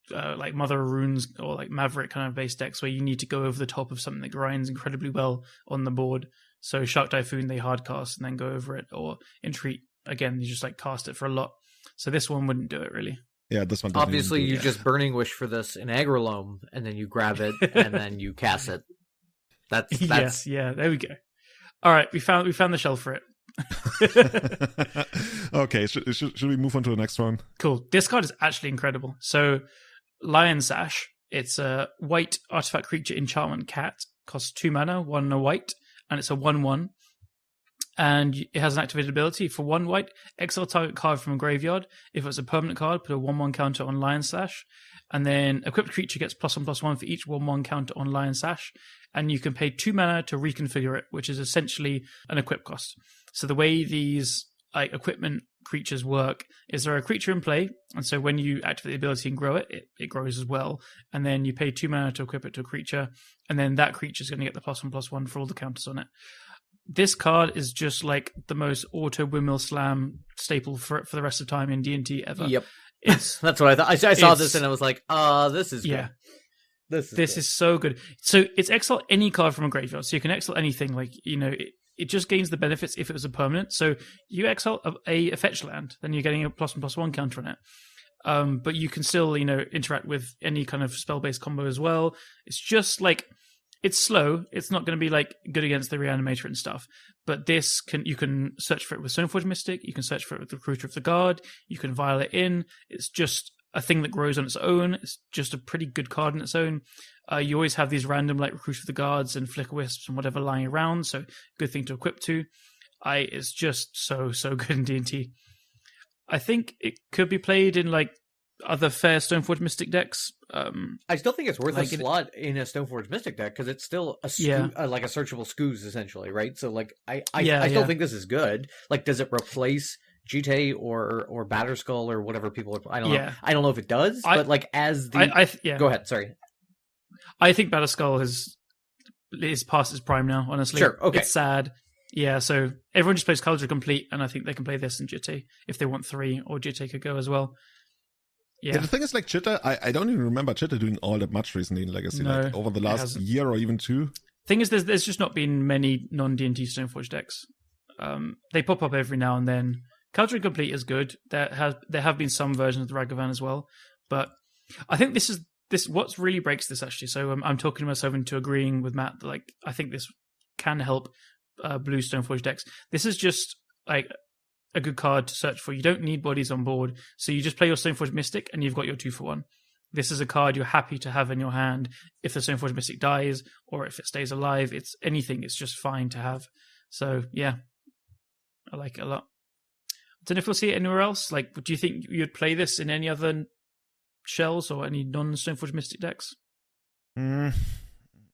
like Mother of Runes or like Maverick kind of base decks where you need to go over the top of something that grinds incredibly well on the board. So Shark Typhoon, they hard cast and then go over it, or Entreat, again, you just like cast it for a lot. So this one wouldn't do it really. Yeah, this one obviously you just Burning Wish for this in Agrolome, and then you grab it and then you cast it. That's yeah, there we go. All right, we found the shell for it. Okay, should we move on to the next one? Cool. This card is actually incredible. So Lion Sash, it's a white artifact creature enchantment cat, costs 2 mana, 1 and a white, and it's a 1/1. And it has an activated ability for 1 white, exile target card from a graveyard. If it's a permanent card, put a 1/1 counter on Lion Sash. And then equipped creature gets +1/+1 for each 1/1 counter on Lion Sash. And you can pay 2 mana to reconfigure it, which is essentially an equip cost. So the way these like equipment creatures work is they're a creature in play, and so when you activate the ability and grow it, it grows as well. And then you pay 2 mana to equip it to a creature, and then that creature is going to get the +1/+1 for all the counters on it. This card is just like the most auto windmill slam staple for the rest of time in D&T ever. Yep. That's what I thought. I saw this and I was like, this is good. Yeah. This is so good. So it's exile any card from a graveyard. So you can exile anything. Like, you know, it just gains the benefits if it was a permanent. So you exile a fetch land, then you're getting a +1/+1 counter on it. But you can still, you know, interact with any kind of spell-based combo as well. It's just like, it's slow. It's not going to be like good against the Reanimator and stuff. But you can search for it with Stoneforge Mystic. You can search for it with Recruiter of the Guard. You can vial it in. It's just a thing that grows on its own. It's just a pretty good card on its own. You always have these random like Recruiter of the Guards and Flicker Wisps and whatever lying around, so good thing to equip to. It's just so good in D&T. I think it could be played in like other fair Stoneforge Mystic decks. I still think it's worth a slot in a Stoneforge Mystic deck because it's still like a searchable Skoos essentially, right? So like I still think this is good. Like, does it replace Jite or Batterskull or whatever people are? I don't know. I don't know if it does, but like as the go ahead. Sorry. I think Batterskull is past its prime now. Honestly, sure. Okay, it's sad. Yeah, so everyone just plays Cauldron Complete, and I think they can play this in Jite if they want 3, or Jite could go as well. Yeah. The thing is, like Chitta, I don't even remember Chitta doing all that much recently in Legacy, like over the last year or even 2. Thing is, there's just not been many non-D&T Stoneforge decks. They pop up every now and then. Cauldron Complete is good. There have been some versions of the Ragavan as well, but I think this what really breaks this actually. So I'm talking myself into agreeing with Matt that like I think this can help blue Stoneforge decks. This is just like a good card to search for. You don't need bodies on board, so you just play your Stoneforge Mystic and you've got your 2-for-1. This is a card you're happy to have in your hand if the Stoneforge Mystic dies or if it stays alive. It's anything. It's just fine to have. So yeah, I like it a lot. I don't know if we'll see it anywhere else. Like, do you think you'd play this in any other shells or any non-Stoneforge Mystic decks?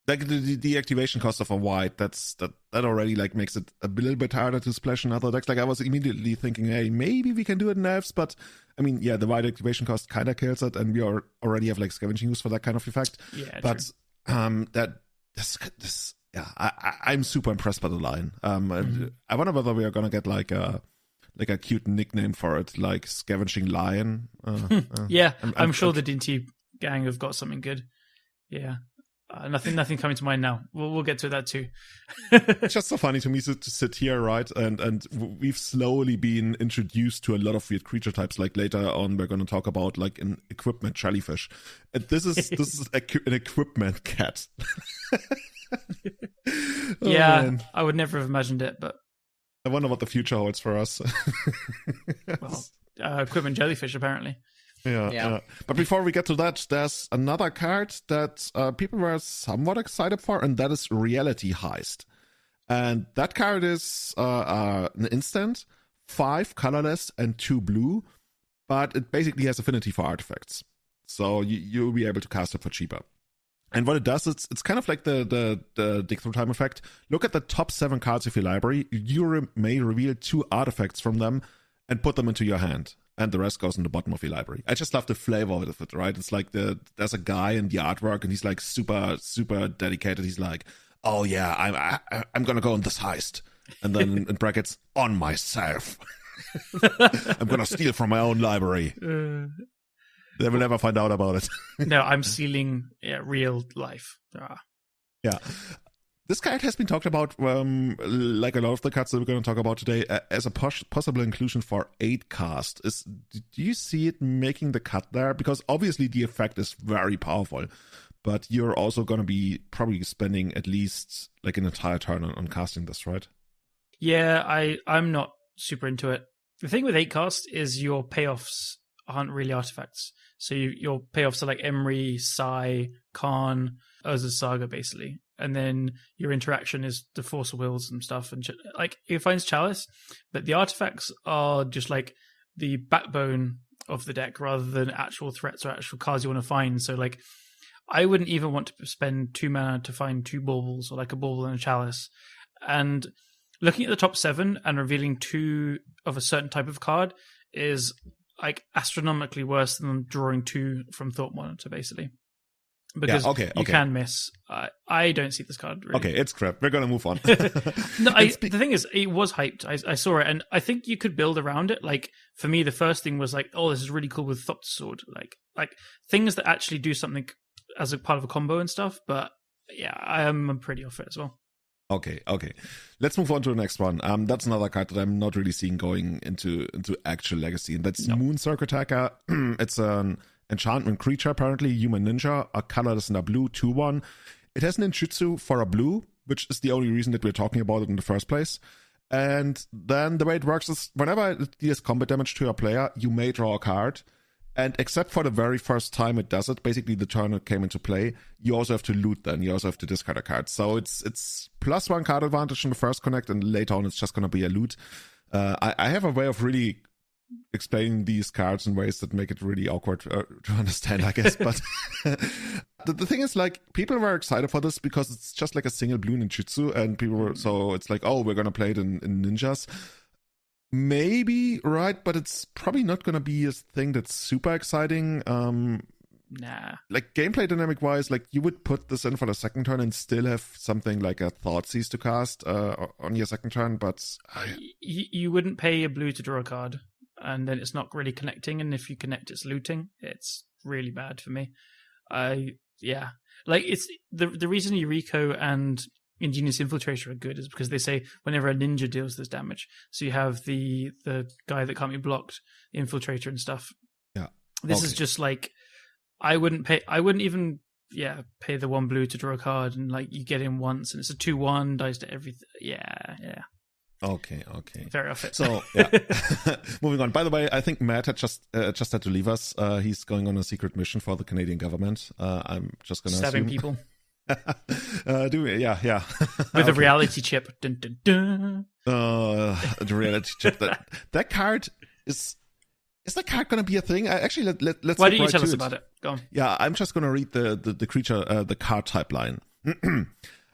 Like the activation cost of a white, that already like makes it a little bit harder to splash in other decks. Like I was immediately thinking, hey, maybe we can do it in elves, but I mean, yeah, the white activation cost kind of kills it, and we already have like scavenging use for that kind of effect. Yeah, but true. I'm super impressed by the line. I wonder whether we are gonna get like a cute nickname for it, like Scavenging Lion. Yeah, I'm sure the D&T gang have got something good. Yeah. Nothing coming to mind now. We'll get to that too. It's just so funny to me to sit here, right? And we've slowly been introduced to a lot of weird creature types. Like later on, we're going to talk about like an equipment jellyfish. And this is an equipment cat. Man. I would never have imagined it, but I wonder what the future holds for us. Well, equipment jellyfish apparently. Yeah. But before we get to that, there's another card that people were somewhat excited for, and that is Reality Heist. And that card is an instant, 5 colorless and 2 blue, but it basically has affinity for artifacts. So you'll be able to cast it for cheaper. And what it does, it's kind of like the dig through time effect. Look at the top 7 cards of your library. You may reveal 2 artifacts from them and put them into your hand. And the rest goes in the bottom of your library. I just love the flavor of it, right? It's like there's a guy in the artwork and he's like super, super dedicated. He's like, oh yeah, I'm gonna go on this heist. And then in brackets, on myself. I'm gonna steal from my own library. They will never find out about it. No, I'm stealing real life. Yeah. This card has been talked about, like a lot of the cards that we're going to talk about today, as a possible inclusion for 8 cast. Do you see it making the cut there? Because obviously the effect is very powerful, but you're also going to be probably spending at least like an entire turn on casting this, right? Yeah, I'm not super into it. The thing with 8 cast is your payoffs aren't really artifacts. So your payoffs are like Emery, Sai, Khan, Urza's Saga, basically. And then your interaction is the Force of Wills and stuff. And like, it finds Chalice, but the artifacts are just like the backbone of the deck rather than actual threats or actual cards you want to find. So like, I wouldn't even want to spend 2 mana to find 2 baubles or like a bauble and a Chalice. And looking at the top 7 and revealing 2 of a certain type of card is like astronomically worse than drawing 2 from Thought Monitor, basically. Because you can miss. I don't see this card really. Okay, it's crap. We're going to move on. No, the thing is, it was hyped. I saw it, and I think you could build around it. Like, for me, the first thing was like, oh, this is really cool with Thought Sword. Like things that actually do something as a part of a combo and stuff. But yeah, I'm pretty off it as well. Okay. Let's move on to the next one. That's another card that I'm not really seeing going into actual legacy, and that's Moon Circuit Attacker. It's an enchantment creature, apparently human ninja, a colorless and a blue 2/1. It has an ninjutsu for a blue, which is the only reason that we're talking about it in the first place. And then the way it works is whenever it deals combat damage to a player, you may draw a card. And except for the very first time it does it, basically the turn it came into play, you also have to loot then. You also have to discard a card. So it's +1 card advantage in the first connect, and later on it's just going to be a loot. I have a way of really explaining these cards in ways that make it really awkward to understand, I guess. But the thing is, like, people were excited for this because it's just like a single blue ninjutsu, and people were, so it's like, oh, we're going to play it in ninjas. Maybe, right, but it's probably not going to be a thing that's super exciting. Nah. Like, gameplay dynamic-wise, like, you would put this in for the second turn and still have something like a Thoughtseize to cast on your second turn, but... You wouldn't pay a blue to draw a card, and then it's not really connecting, and if you connect, it's looting. It's really bad for me. Yeah. Like, it's... The reason Eureka and Ingenious Infiltrator are good is because they say whenever a ninja deals this damage. So you have the guy that can't be blocked, Infiltrator and stuff. Yeah. This is just like, I wouldn't even pay the 1 blue to draw a card, and like you get in once and it's a 2/1, dies to everything. Yeah. Okay. Very off it. So, yeah. Moving on. By the way, I think Matt had just had to leave us. He's going on a secret mission for the Canadian government. I'm just going to stabbing people. Yeah. With a reality chip. Dun, dun, dun. The reality chip. That card is that card going to be a thing? Actually, let's. Why don't you tell us about it? Go on. Yeah, I'm just going to read the creature, the card type line.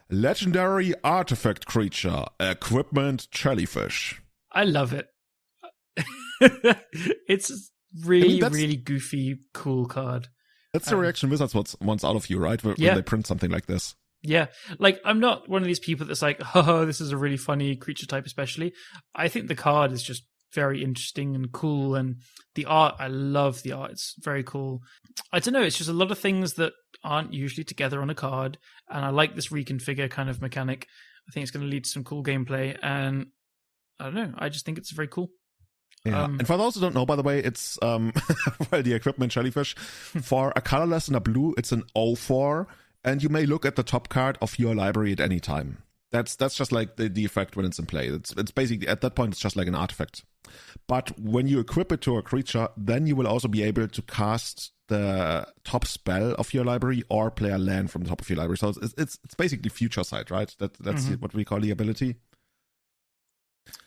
Legendary artifact creature, equipment jellyfish. I love it. It's really goofy, cool card. That's the reaction Wizards wants out of you, right? When they print something like this. Yeah. Like, I'm not one of these people that's like, oh, this is a really funny creature type especially. I think the card is just very interesting and cool, and the art, I love the art. It's very cool. I don't know, it's just a lot of things that aren't usually together on a card, and I like this reconfigure kind of mechanic. I think it's going to lead to some cool gameplay, and I don't know, I just think it's very cool. Yeah, and for those who don't know, by the way, it's the equipment jellyfish. For a colorless and a blue, it's an 0/4, and you may look at the top card of your library at any time. That's just like the effect when it's in play. It's basically, at that point, it's just like an artifact. But when you equip it to a creature, then you will also be able to cast the top spell of your library or play a land from the top of your library. So it's basically future sight, right? That's what we call the ability.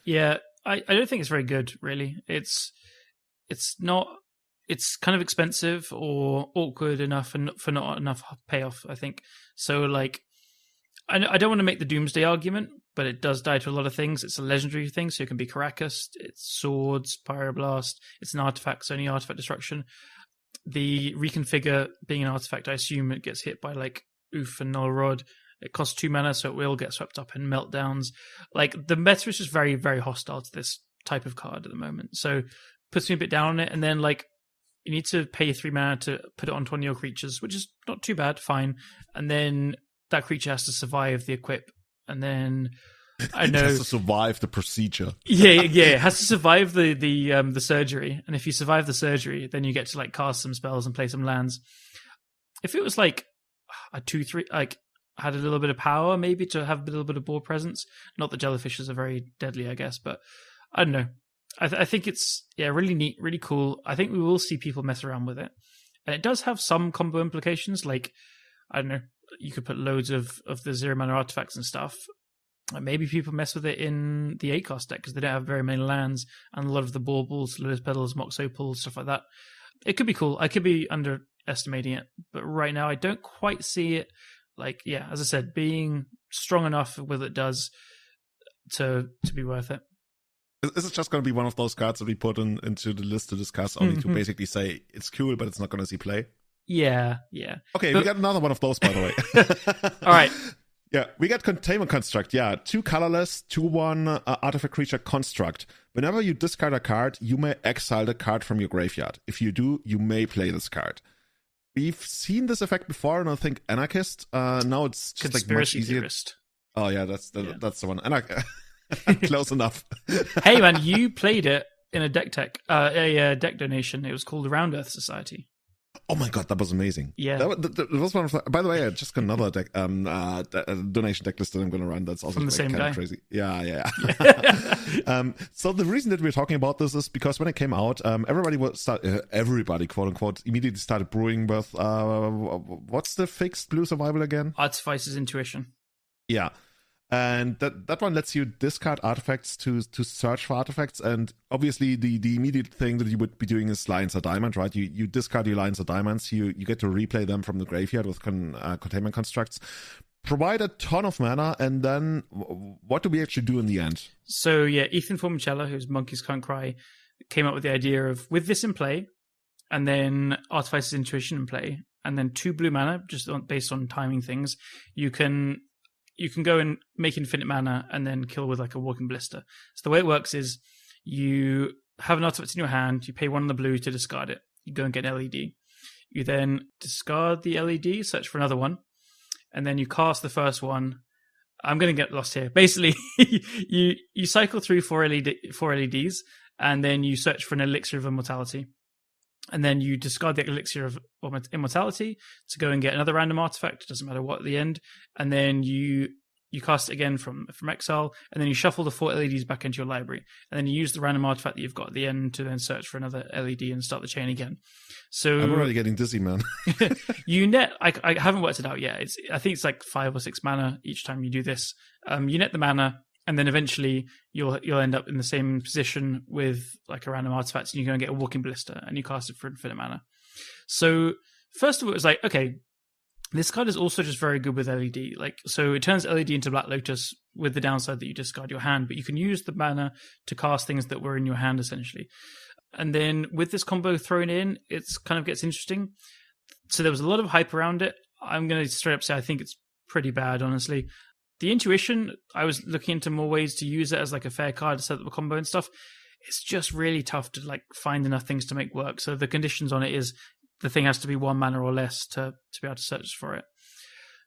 Yeah, I don't think it's very good, really. It's not. It's kind of expensive or awkward enough and for not enough payoff, I think. So, like, I don't want to make the Doomsday argument, but it does die to a lot of things. It's a legendary thing, so it can be Caracas, it's swords, Pyroblast, it's an artifact, so only artifact destruction. The Reconfigure being an artifact, I assume it gets hit by, like, Oof and Null Rod. It costs 2 mana, so it will get swept up in meltdowns. Like, the meta is just very, very hostile to this type of card at the moment. So, puts me a bit down on it, and then, like, you need to pay 3 mana to put it onto one of your creatures, which is not too bad, fine. And then that creature has to survive the equip. And then, I know... It has to survive the procedure. Yeah, it has to survive the surgery. And if you survive the surgery, then you get to, like, cast some spells and play some lands. If it was, like, a 2-3, like, had a little bit of power, maybe, to have a little bit of board presence. Not that jellyfishes are very deadly, I guess, but I don't know. I think it's, really neat, really cool. I think we will see people mess around with it. And it does have some combo implications, like, I don't know, you could put loads of the 0 mana artifacts and stuff. Maybe people mess with it in the 8-cost deck because they don't have very many lands, and a lot of the baubles, Lotus Petals, Mox Opal, stuff like that. It could be cool. I could be underestimating it, but right now I don't quite see it, like, as I said, being strong enough with what it does to be worth it. Is it just going to be one of those cards that we put into the list to discuss, only to basically say it's cool, but it's not going to see play? Yeah. Okay, we got another one of those, by the way. All right. Yeah, we got Containment Construct. Yeah, 2 colorless, 2/1 artifact creature construct. Whenever you discard a card, you may exile the card from your graveyard. If you do, you may play this card. We've seen this effect before, and I think Anarchist. Now it's just like much easier. Theorist. Oh yeah, that's the one. Close enough. Hey man, you played it in a deck deck donation. It was called the Round Earth Society. Oh my god, that was amazing. Yeah, that was one of. By the way, I just got another deck, donation deck list that I'm going to run. That's also from the same guy. Crazy. Yeah. So the reason that we're talking about this is because when it came out, everybody quote unquote immediately started brewing with what's the fixed blue survival again? Artificer's Intuition. Yeah. And that one lets you discard artifacts to search for artifacts. And obviously, the immediate thing that you would be doing is Lions of Diamond, right? You discard your Lions of Diamonds. You get to replay them from the graveyard with containment constructs. Provide a ton of mana, and then what do we actually do in the end? So, Ethan Formichella, who's Monkeys Can't Cry, came up with the idea of, with this in play, and then Artificer's Intuition in play, and then 2 blue mana, just based on timing things, you can go and make infinite mana and then kill with like a Walking Blister. So the way it works is you have an artifact in your hand, you pay 1 on the blue to discard it. You go and get an LED. You then discard the LED, search for another one, and then you cast the first one. I'm going to get lost here. Basically, you cycle through 4 LEDs, and then you search for an Elixir of Immortality. And then you discard the Elixir of Immortality to go and get another random artifact. It doesn't matter what at the end. And then you cast it again from exile. And then you shuffle the 4 LEDs back into your library. And then you use the random artifact that you've got at the end to then search for another LED and start the chain again. So I'm already getting dizzy, man. You net. I haven't worked it out yet. I think it's like 5 or 6 mana each time you do this. You net the mana. And then eventually you'll end up in the same position with like a random artifact, and you go and get a Walking Blister, and you cast it for infinite mana. So first of all, it was like, okay, this card is also just very good with LED. Like, so it turns LED into Black Lotus with the downside that you discard your hand, but you can use the mana to cast things that were in your hand essentially. And then with this combo thrown in, it's kind of gets interesting. So there was a lot of hype around it. I'm going to straight up say I think it's pretty bad, honestly. The Intuition, I was looking into more ways to use it as like a fair card to set up a combo and stuff. It's just really tough to like find enough things to make work. So the conditions on it is the thing has to be 1 mana or less to be able to search for it.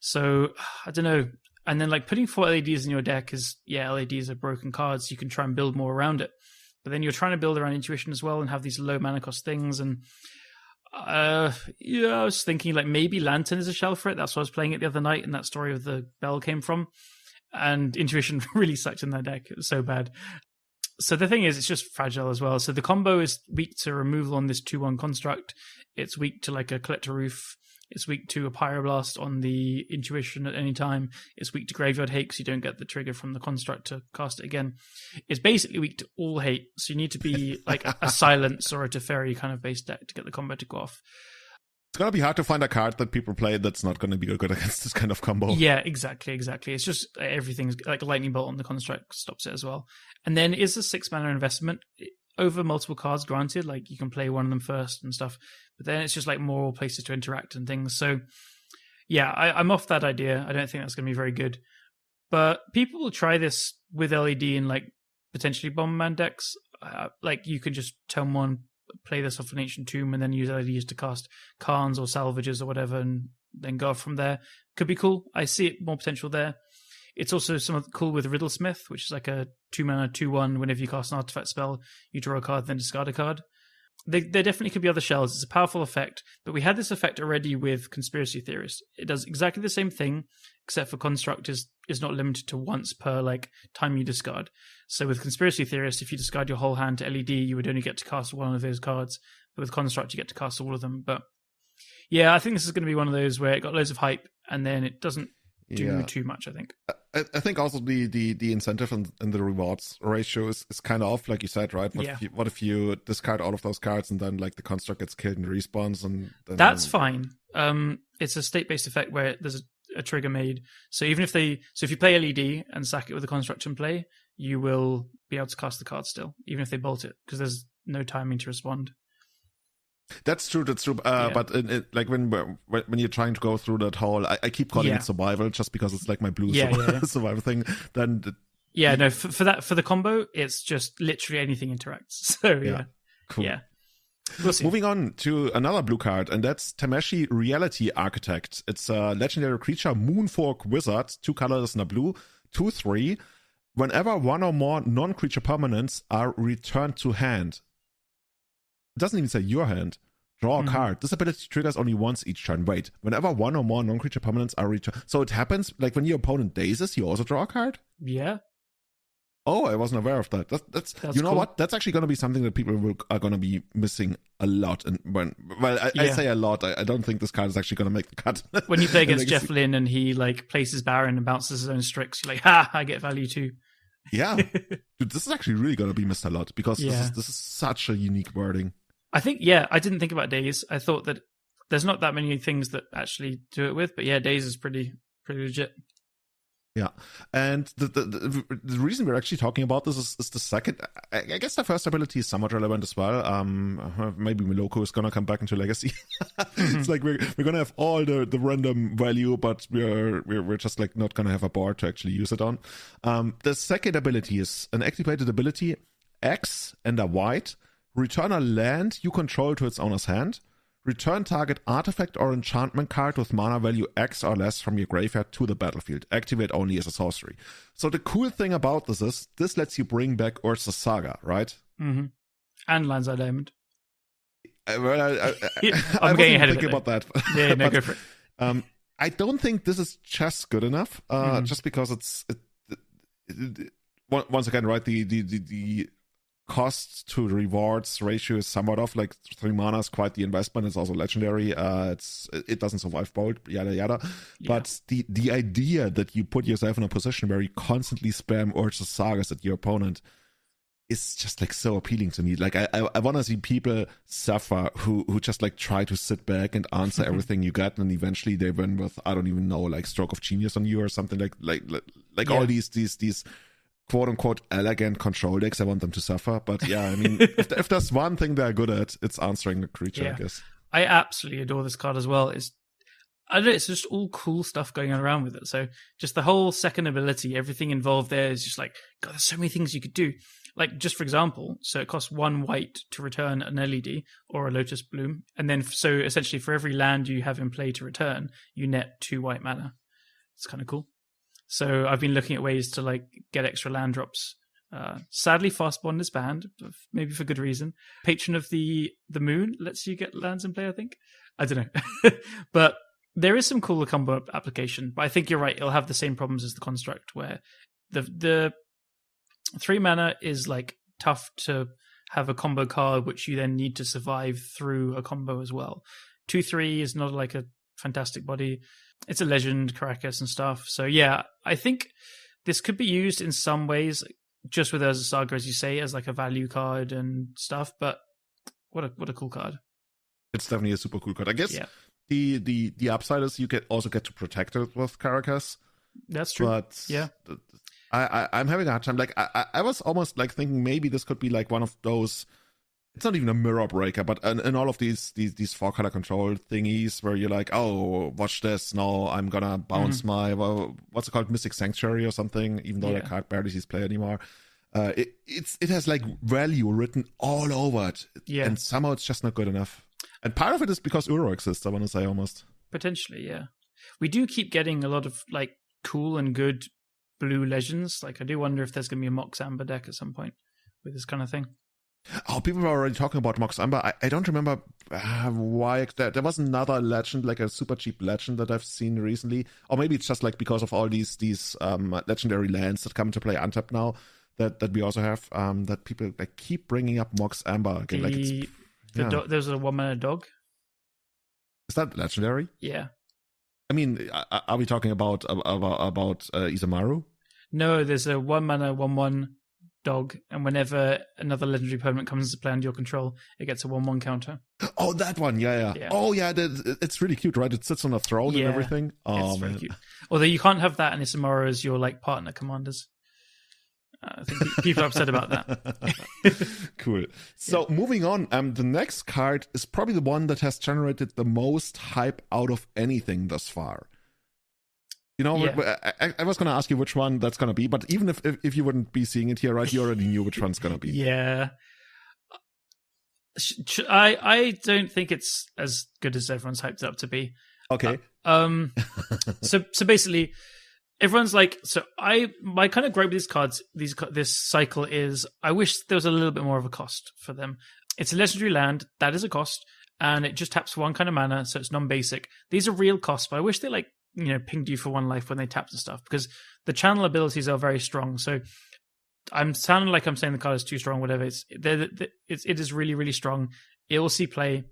So I don't know. And then like putting 4 LEDs in your deck is, LEDs are broken cards. You can try and build more around it. But then you're trying to build around Intuition as well and have these low mana cost things. And I was thinking like maybe Lantern is a shell for it. That's why I was playing it the other night, and that story of the bell came from. and Intuition really sucked in that deck. It was so bad. So the thing is, it's just fragile as well. So the combo is weak to removal on this 2/1 construct. It's weak to like a Collector Roof. It's weak to a Pyroblast on the Intuition at any time. It's weak to Graveyard Hate because you don't get the trigger from the construct to cast it again. It's basically weak to all hate. So you need to be like a Silence or a Teferi kind of base deck to get the combo to go off. It's going to be hard to find a card that people play that's not going to be good against this kind of combo. Yeah, exactly. It's just everything's like a Lightning Bolt on the construct stops it as well. And then is a 6 mana investment over multiple cards, granted, like you can play one of them first and stuff, but then it's just like more places to interact and things. So yeah, I'm off that idea. I don't think that's going to be very good. But people will try this with LED in like potentially Bomberman decks. Like you could just turn one, play this off an Ancient Tomb, and then use LEDs to cast Khans or Salvages or whatever, and then go off from there. Could be cool. I see it more potential there. It's also something cool with Riddlesmith, which is like a 2-mana 2/1. Whenever you cast an artifact spell, you draw a card, then discard a card. There definitely could be other shells. It's a powerful effect, but we had this effect already with Conspiracy Theorist. It does exactly the same thing, except for Construct is not limited to once per like time you discard. So with Conspiracy Theorist, if you discard your whole hand to LED, you would only get to cast one of those cards. But with Construct, you get to cast all of them. But yeah, I think this is going to be one of those where it got loads of hype and then it doesn't do too much, I think. I think also the incentive and the rewards ratio is kind of off, like you said, right? What if you discard all of those cards and then like the construct gets killed and respawns? And then... That's fine. It's a state-based effect where there's a trigger made. So even if you play LED and sack it with a construct in play, you will be able to cast the card still, even if they bolt it, because there's no timing to respond. That's true. But like when you're trying to go through that whole, I keep calling it survival just because it's like my blue survival thing. Then for the combo, it's just literally anything interacts. So cool. Yeah. We'll see. Moving on to another blue card, and that's Tameshi Reality Architect. It's a legendary creature, Moonfork Wizard, 2 colors and a blue, 2/3. Whenever one or more non-creature permanents are returned to hand. It doesn't even say your hand. Draw a card. This ability triggers only once each turn. Wait, whenever one or more non-creature permanents are returned. So it happens like when your opponent dazes, you also draw a card? Yeah. Oh, I wasn't aware of that. That's you know cool. What? That's actually going to be something that people are going to be missing a lot. And I say a lot. I don't think this card is actually going to make the cut. When you play against Jeff Lynne and he like places Baron and bounces his own Strix, you're like, I get value too. Yeah. Dude, this is actually really going to be missed a lot because this is such a unique wording. I think, I didn't think about Daze. I thought that there's not that many things that actually do it with, but Daze is pretty legit. Yeah, and the reason we're actually talking about this is the second. I guess the first ability is somewhat relevant as well. Maybe Miloko is gonna come back into Legacy. It's like we're gonna have all the random value, but we're just like not gonna have a board to actually use it on. The second ability is an activated ability, X and a white. Return a land you control to its owner's hand. Return target artifact or enchantment card with mana value X or less from your graveyard to the battlefield. Activate only as a sorcery. So the cool thing about this is this lets you bring back Urza's Saga, right? Mm-hmm. And Landside Diamond. Well, I'm getting ahead of it. About that. Yeah, no, go for it. I don't think this is just good enough. Just because it's once again, right? The cost to rewards ratio is somewhat off. Like 3 mana is quite the investment. It's also legendary. It doesn't survive bolt, yada yada. Yeah. But the idea that you put yourself in a position where you constantly spam Urza's Sagas at your opponent is just like so appealing to me. Like I want to see people suffer who just like try to sit back and answer everything you get, and eventually they win with, I don't even know, like Stroke of Genius on you or something like all these quote unquote elegant control decks. I want them to suffer. But yeah, I mean, if there's one thing they're good at, it's answering the creature, I guess. I absolutely adore this card as well. I don't know, it's just all cool stuff going on around with it. So just the whole second ability, everything involved there is just like, God, there's so many things you could do. Like, just for example, so it costs 1 white to return an LED or a Lotus Bloom. And then, so essentially for every land you have in play to return, you net 2 white mana. It's kind of cool. So I've been looking at ways to like get extra land drops. Sadly, Fastbond is banned, maybe for good reason. Patron of the Moon lets you get lands in play, I think. I don't know. But There is some cooler combo application, but I think you're right. It'll have the same problems as the construct, where the 3 mana is like tough to have a combo card, which you then need to survive through a combo as well. 2/3 is not like a fantastic body. It's a legend, Caracas and stuff. So yeah, I think this could be used in some ways, just with Urza Saga, as you say, as like a value card and stuff. But what a cool card! It's definitely a super cool card. I guess Yeah. the upside is you also get to protect it with Caracas. That's true. But yeah, I'm having a hard time. Like I was almost like thinking maybe this could be like one of those. It's not even a mirror breaker, but in all of these 4-color control thingies where you're like, oh, watch this. No, I'm gonna bounce my what's it called, Mystic Sanctuary or something. Even though the card barely sees play anymore. It has like value written all over it, and somehow it's just not good enough. And part of it is because Uro exists. I want to say almost potentially, yeah. We do keep getting a lot of like cool and good blue legends. Like I do wonder if there's gonna be a Mox Amber deck at some point with this kind of thing. Oh, people were already talking about Mox Amber. I don't remember why. There was another legend, like a super cheap legend that I've seen recently. Or maybe it's just like because of all these legendary lands that come into play untapped now that we also have, that people like keep bringing up Mox Amber again. There's a 1-mana dog. Is that legendary? Yeah. I mean, are we talking about Isamaru? No, there's a 1-mana 1/1 dog, and whenever another legendary permanent comes into play under your control, it gets a 1/1 counter. Oh, that one, yeah. Oh, yeah, it's really cute, right? It sits on a throne and everything. Oh, it's man. very cute. Although you can't have that in Isamaru as your like partner commanders. I think people are upset about that. Cool. So moving on, the next card is probably the one that has generated the most hype out of anything thus far. You know, I was going to ask you which one that's going to be, but even if you wouldn't be seeing it here, right, you already knew which one's going to be. Yeah. I don't think it's as good as everyone's hyped it up to be. Okay. So basically, everyone's like, my kind of gripe with these cards, this cycle is, I wish there was a little bit more of a cost for them. It's a legendary land, that is a cost, and it just taps 1 kind of mana, so it's non-basic. These are real costs, but I wish they like, pinged you for 1 life when they tapped and stuff, because the channel abilities are very strong. So I'm sounding like I'm saying the card is too strong, whatever. It is really, really strong. It will see play,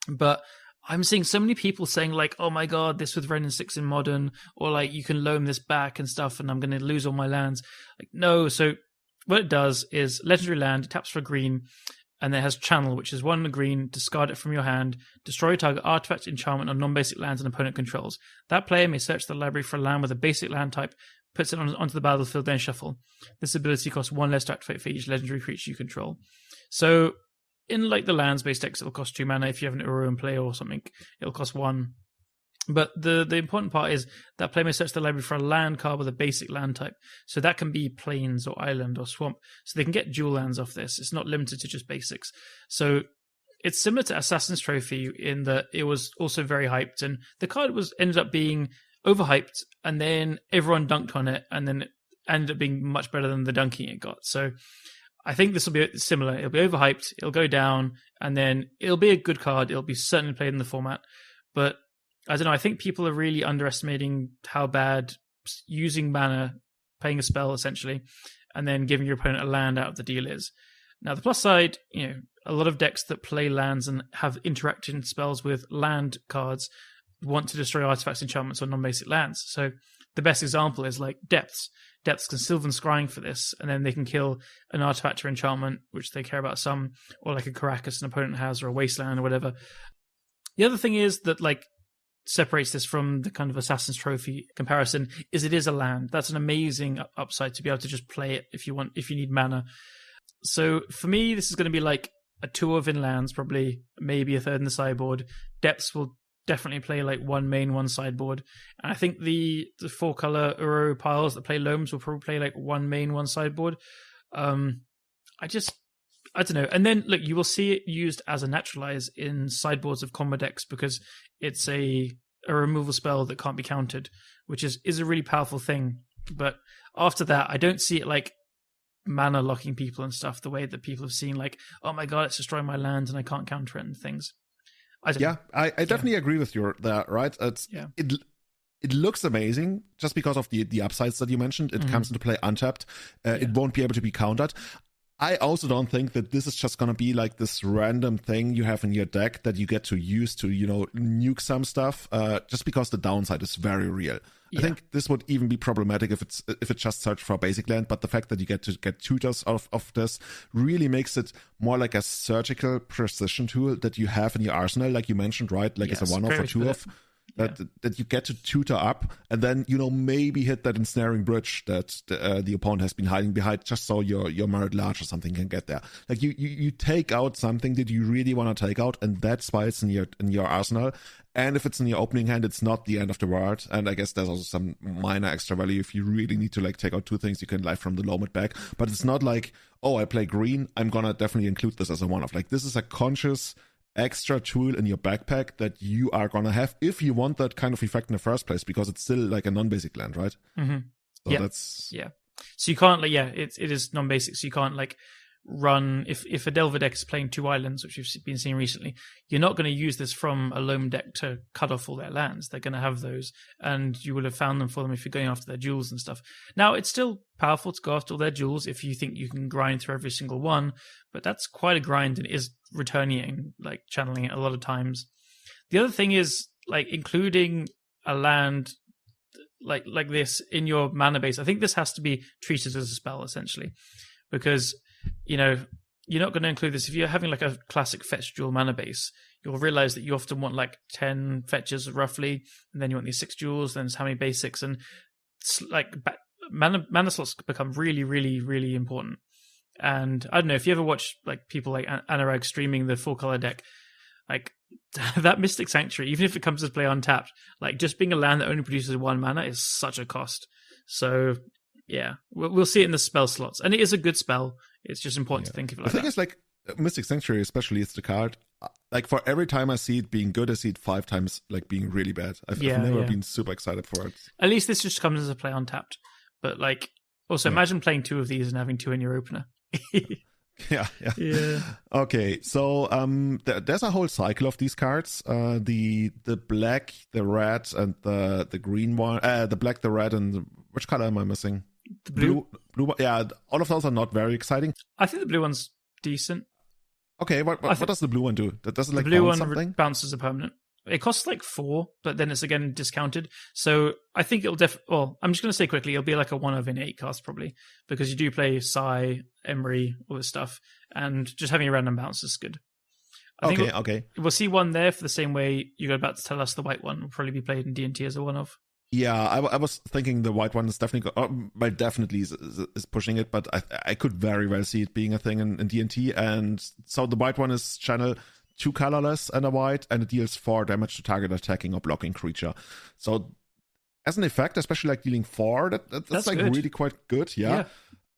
but I'm seeing so many people saying like, oh my god, this with Ren and 6 in Modern, or like you can loan this back and stuff and I'm going to lose all my lands. Like, no. So what it does is legendary land, it taps for green, and it has channel, which is 1 green, discard it from your hand, destroy target artifact, enchantment, or non-basic lands an opponent controls. That player may search the library for a land with a basic land type, puts it onto the battlefield, then shuffle. This ability costs 1 less to activate for each legendary creature you control. So in like the lands-based decks, it'll cost 2 mana. If you have an Uro in play or something, it'll cost 1. But the important part is that player may search the library for a land card with a basic land type. So that can be plains or island or swamp. So they can get dual lands off this. It's not limited to just basics. So it's similar to Assassin's Trophy in that it was also very hyped. And the card ended up being overhyped, and then everyone dunked on it, and then it ended up being much better than the dunking it got. So I think this will be similar. It'll be overhyped, it'll go down, and then it'll be a good card. It'll be certainly played in the format. But I don't know, I think people are really underestimating how bad using mana, paying a spell essentially, and then giving your opponent a land out of the deal is. Now, the plus side, a lot of decks that play lands and have interaction spells with land cards want to destroy artifacts, enchantments, or non-basic lands. So the best example is like Depths. Depths can Sylvan Scrying for this, and then they can kill an artifact or enchantment, which they care about some, or like a Caracas an opponent has, or a Wasteland or whatever. The other thing is that like separates this from the kind of Assassin's Trophy comparison is it is a land. That's an amazing upside to be able to just play it if you need mana. So for me, this is going to be like a 2 of in lands, probably maybe a 3rd in the sideboard. Depths will definitely play like 1 main, 1 sideboard. And I think the 4-color Uro piles that play Loams will probably play like 1 main, 1 sideboard. I don't know. And then look, you will see it used as a naturalize in sideboards of combo decks because it's a removal spell that can't be countered, which is a really powerful thing. But after that, I don't see it like mana locking people and stuff the way that people have seen like, oh my god, it's destroying my land and I can't counter it and things. I don't know. I definitely agree with you there, right? It looks amazing just because of the upsides that you mentioned. It comes into play untapped. It won't be able to be countered. I also don't think that this is just going to be like this random thing you have in your deck that you get to use to, nuke some stuff, just because the downside is very real. Yeah. I think this would even be problematic if it just searched for a basic land, but the fact that you get to get tutors of this really makes it more like a surgical precision tool that you have in your arsenal, like you mentioned, right? Like it's a 1-off or 2-off. That you get to tutor up and then maybe hit that ensnaring bridge that the opponent has been hiding behind, just so your Merit Large or something can get there. Like you take out something that you really want to take out, and that's why it's in your arsenal. And if it's in your opening hand, it's not the end of the world. And I guess there's also some minor extra value if you really need to like take out 2 things. You can life from the Lomit back, but it's not like, oh, I play green, I'm gonna definitely include this as a 1-off. Like this is a conscious extra tool in your backpack that you are gonna have if you want that kind of effect in the first place, because it's still like a non-basic land, right? So that's so you can't it is non-basic, so you can't like run if a Delver deck is playing 2 islands, which we've been seeing recently. You're not going to use this from a loam deck to cut off all their lands. They're going to have those, and you will have found them for them if you're going after their jewels and stuff. Now it's still powerful to go after all their jewels if you think you can grind through every single one, but that's quite a grind and is returning it and like channeling it a lot of times. The other thing is like including a land like this in your mana base. I think this has to be treated as a spell essentially, because you're not going to include this if you're having like a classic fetch dual mana base. You'll realize that you often want like 10 fetches roughly, and then you want these 6 jewels, then it's how many basics, and like mana slots become really, really, really important. And I don't know if you ever watch like people like Anurag streaming the 4-color deck, like that Mystic Sanctuary, even if it comes to play untapped, like just being a land that only produces 1 mana is such a cost. So yeah, we'll see it in the spell slots, and it is a good spell. It's just important to think of it like that. The thing is, like, Mystic Sanctuary especially is the card, like, for every time I see it being good, I see it 5 times, like, being really bad. I've never been super excited for it. At least this just comes as a play untapped. But, like, also imagine playing 2 of these and having 2 in your opener. Yeah. Okay, so there's a whole cycle of these cards. The black, the red, and the green one. The black, the red, and which color am I missing? The blue. Yeah, all of those are not very exciting. I think the blue one's decent. Okay, what does the blue one do? Does it like the blue bounce one something? Bounces a permanent. It costs like 4, but then it's again discounted. So I think it'll I'm just going to say quickly, it'll be like a 1 of an 8 cast probably, because you do play Psy, Emery, all this stuff, and just having a random bounce is good. Okay. We'll see one there for the same way you're about to tell us the white one will probably be played in D&T as a 1 of. Yeah, I was thinking the white one is definitely is pushing it, but I could very well see it being a thing in D&T. And so the white one is channel 2 colorless and a white, and it deals 4 damage to target attacking or blocking creature. So as an effect, especially like dealing 4, that's like good. Really quite good. Yeah.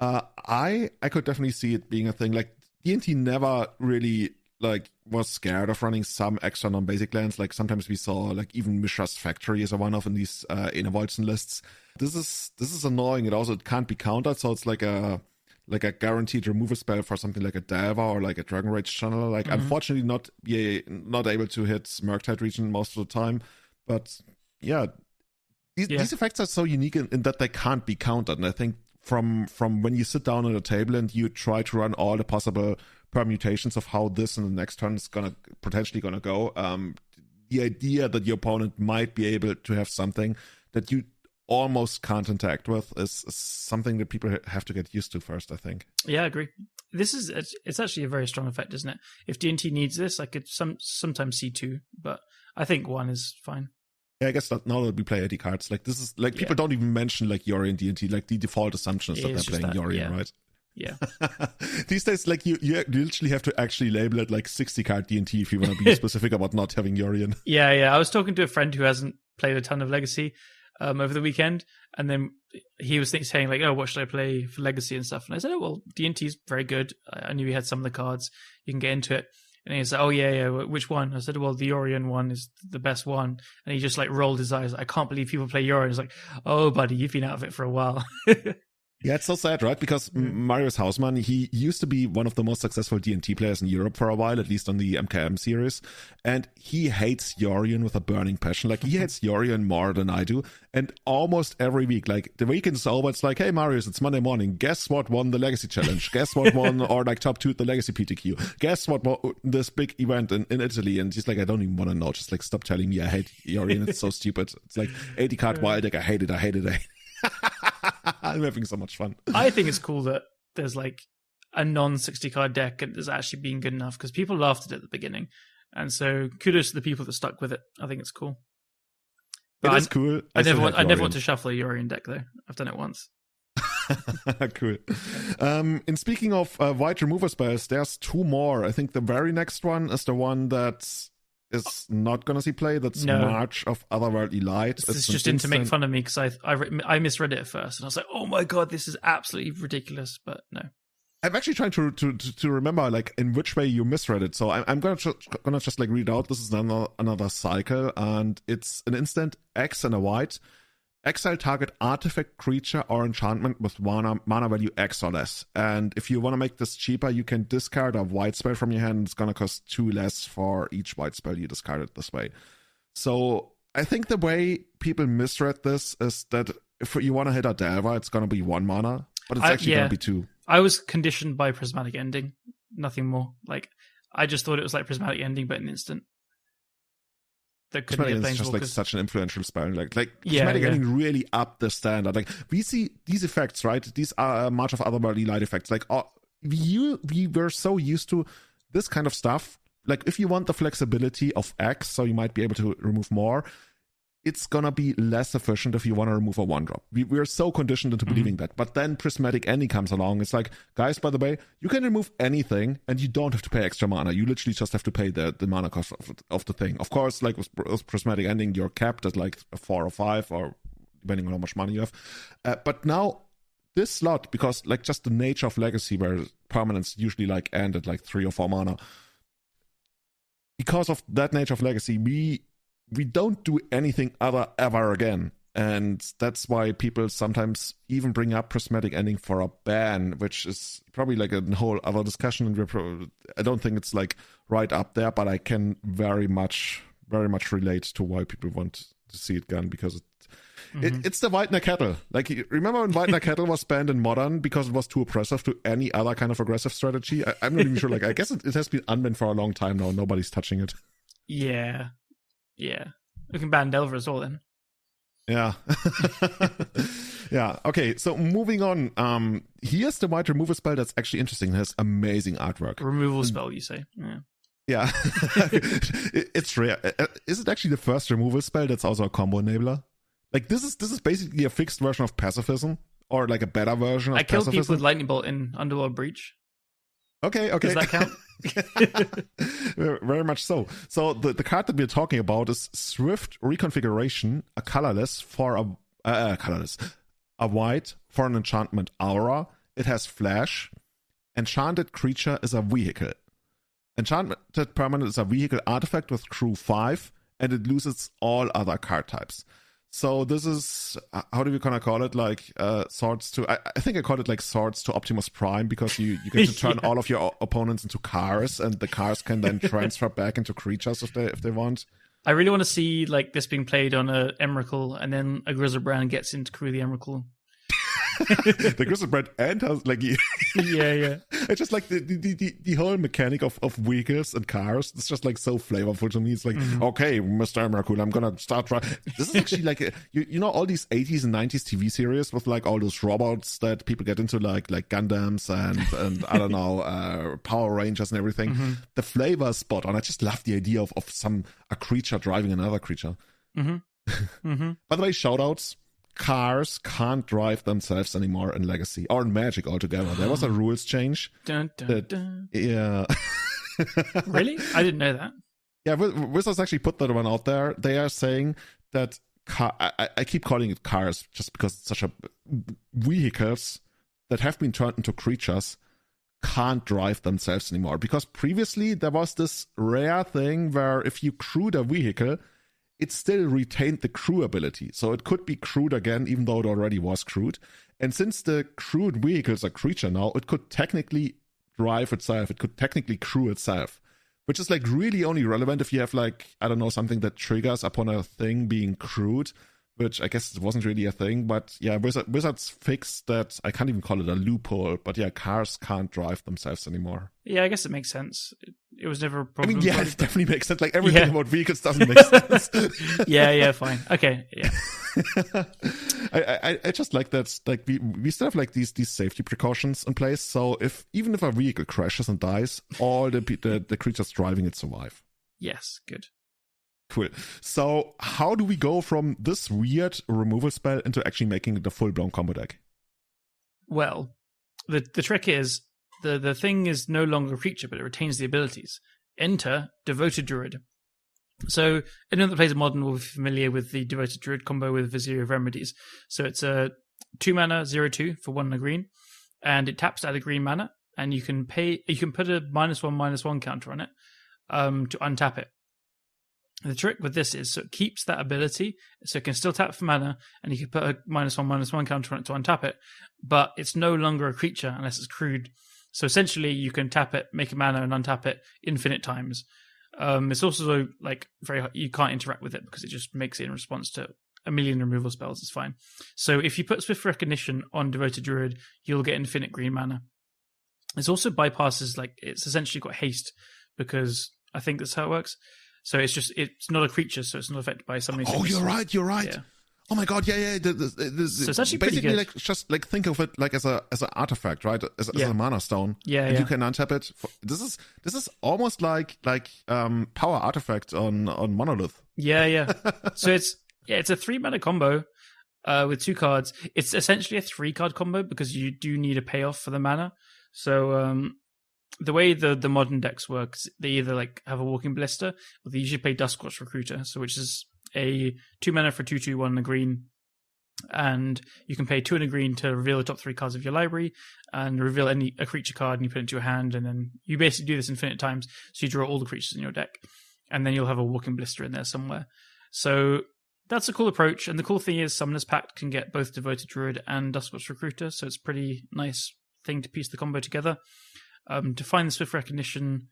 I could definitely see it being a thing. Like D&T never really like was scared of running some extra non-basic lands. Like sometimes we saw like even Mishra's Factory as a 1-off in these Inner Voidson lists. This is annoying. It can't be countered, so it's like a guaranteed removal spell for something like a Delver or like a Dragon Rage Channel. Like unfortunately not able to hit Murktide region most of the time. But yeah, these effects are so unique in that they can't be countered. And I think from when you sit down at a table and you try to run all the possible permutations of how this in the next turn is potentially gonna go, the idea that your opponent might be able to have something that you almost can't interact with is something that people have to get used to first, I think. Yeah, I agree. It's actually a very strong effect, isn't it? If D&T needs this, I could sometimes see 2, but I think 1 is fine. Yeah, I guess that now that we play 80 cards, like this is like people don't even mention like Yori in D&T. Like the default assumption is that they're playing Yori, right? Yeah. These days, like you literally have to actually label it like 60 card D&T if you want to be specific about not having Yorion. Yeah. I was talking to a friend who hasn't played a ton of Legacy over the weekend, and then he was saying like, "Oh, what should I play for Legacy and stuff?" And I said, "Oh, well, D&T is very good. I knew he had some of the cards. You can get into it." And he said, "Oh yeah, which one?" I said, "Well, the Yorion one is the best one." And he just like rolled his eyes. I can't believe people play Yorion. He's like, "Oh, buddy, you've been out of it for a while." Yeah, it's so sad, right? Because Marius Hausmann, he used to be one of the most successful D&T players in Europe for a while, at least on the MKM series. And he hates Yorion with a burning passion. Like, he hates Yorion more than I do. And almost every week, like, the weekend is over, it's like, hey, Marius, it's Monday morning. Guess what won the Legacy Challenge? Guess what won, or like, top 2 the Legacy PTQ? Guess what won this big event in Italy? And he's like, I don't even want to know. Just like, stop telling me I hate Yorion. It's so stupid. It's like 80 card wild deck. I hate it. I'm having so much fun. I think it's cool that there's like a non-60 card deck and it's actually being good enough, because people laughed at it at the beginning. And so kudos to the people that stuck with it. I think it's cool. But it is cool. I never want to shuffle a Yorion deck, though. I've done it once. Cool. And speaking of white remover spells, there's 2 more. I think the very next one is the one that is not going to see play. That's March of Otherworldly Light. It's just in to make fun of me, because I misread it at first, and I was like, oh my god, this is absolutely ridiculous. But no. I'm actually trying to remember like in which way you misread it. So I'm gonna just like read out. This is another cycle, and it's an instant X and a white. Exile target artifact, creature, or enchantment with mana value X or less. And if you want to make this cheaper, you can discard a white spell from your hand. It's going to cost 2 less for each white spell you discarded this way. So I think the way people misread this is that if you want to hit a Delver, it's going to be 1 mana, but it's actually going to be 2. I was conditioned by Prismatic Ending, nothing more. Like, I just thought it was like Prismatic Ending, but an instant. Prismatic Ending is just like such an influential spell. Like Prismatic Ending really upped the standard. Like, we see these effects, right? These are March of Otherworldly Light effects. Like, we were so used to this kind of stuff. Like, if you want the flexibility of X, so you might be able to remove more, it's gonna be less efficient if you want to remove a 1-drop. We're so conditioned into believing that. But then Prismatic Ending comes along. It's like, guys, by the way, you can remove anything and you don't have to pay extra mana. You literally just have to pay the mana cost of the thing. Of course, like with Prismatic Ending, you're capped at like a 4 or 5, or depending on how much money you have. But now this slot, because like just the nature of Legacy, where permanents usually like end at like 3 or 4 mana, because of that nature of Legacy, we don't do anything other ever again. And that's why people sometimes even bring up Prismatic Ending for a ban, which is probably like a whole other discussion. And I don't think it's like right up there, but I can very much relate to why people want to see it gone, because it's the Whitener Kettle. Like, remember when Whitener Kettle was banned in Modern because it was too oppressive to any other kind of aggressive strategy? I'm not even sure. Like, I guess it has been unbanned for a long time now. Nobody's touching it. Yeah. Yeah. We can ban Delver as well then. Yeah. Yeah. Okay. So moving on. Here's the white removal spell that's actually interesting. It has amazing artwork. Removal spell, you say? Yeah. It's rare. Is it actually the first removal spell that's also a combo enabler? Like, this is basically a fixed version of pacifism, or like a better version of pacifism. I killed people with Lightning Bolt in Underworld Breach. Okay. Does that count? Very much so. So the card that we're talking about is Swift Reconfiguration, a colorless for a white for an enchantment aura. It has flash. Enchanted creature is a vehicle. Enchanted permanent is a vehicle artifact with crew 5, and it loses all other card types. So this is, how do we kind of call it? Like swords to, I think I called it like swords to Optimus Prime, because you get to turn all of your opponents into cars, and the cars can then transfer back into creatures if they want. I really want to see like this being played on a Emrakul, and then a Grizzlebrand gets into crew the Emrakul. The Grizzlebrand and has like yeah. It's just like the whole mechanic of vehicles and cars. It's just like so flavorful to me. It's like, okay, Mr. Emrakul, I'm gonna start trying. This is actually like you know all these 80s and 90s TV series with like all those robots that people get into, like Gundams and I don't know, Power Rangers and everything. The flavor is spot on. I just love the idea of a creature driving another creature. By the way, shoutouts. Cars can't drive themselves anymore in Legacy or in Magic altogether. There was a rules change. Dun, dun, dun. Yeah. Really? I didn't know that. Yeah, Wizards actually put that one out there. They are saying that I keep calling it cars just because it's such a vehicles that have been turned into creatures can't drive themselves anymore. Because previously there was this rare thing where if you crewed a vehicle, it still retained the crew ability. So it could be crewed again, even though it already was crewed. And since the crewed vehicle is a creature now, it could technically drive itself. It could technically crew itself, which is like really only relevant if you have like, I don't know, something that triggers upon a thing being crewed, which I guess wasn't really a thing. But yeah, Wizards fixed that. I can't even call it a loophole, but yeah, cars can't drive themselves anymore. Yeah, I guess it makes sense. It was never a problem. I mean, yeah, it definitely makes sense. Like everything about vehicles doesn't make sense. yeah, fine. Okay, yeah. I just like that. Like we still have like these safety precautions in place. So even if a vehicle crashes and dies, all the creatures driving it survive. Yes, good. Cool. So how do we go from this weird removal spell into actually making it a full-blown combo deck? Well, the trick is the thing is no longer a creature, but it retains the abilities. Enter Devoted Druid. So anyone that plays a modern will be familiar with the Devoted Druid combo with Vizier of Remedies. So it's a 2 mana 0/2 for 1 and a green, and it taps out a green mana, and you can put a -1/-1 counter on it to untap it. The trick with this is so it keeps that ability, so it can still tap for mana, and you can put a -1/-1 counter on it to untap it, but it's no longer a creature unless it's crewed. So essentially, you can tap it, make a mana, and untap it infinite times. It's also like you can't interact with it because it just makes it in response to a million removal spells. It's fine. So if you put Swift Recognition on Devoted Druid, you'll get infinite green mana. It also bypasses, like, it's essentially got haste because I think that's how it works. So it's not a creature, so it's not affected by some of these things. You're right. Yeah. Oh my god, yeah. So it's actually pretty basically good. like just like think of it like as an artifact, right? As a mana stone. Yeah, and you can untap it. This is almost like power artifact on Monolith. Yeah. So it's a 3 mana combo with 2 cards. It's essentially a 3-card combo because you do need a payoff for the mana. So the way the modern decks work, they either like have a Walking Ballista, or they usually play Duskwatch Recruiter, so which is a 2 mana for 2/2, 1 and a green, and you can pay 2 and a green to reveal the top 3 cards of your library and reveal a creature card, and you put it into your hand, and then you basically do this infinite times, so you draw all the creatures in your deck, and then you'll have a Walking Ballista in there somewhere. So that's a cool approach, and the cool thing is Summoner's Pact can get both Devoted Druid and Duskwatch Recruiter, so it's a pretty nice thing to piece the combo together. To find the Swift Recognition,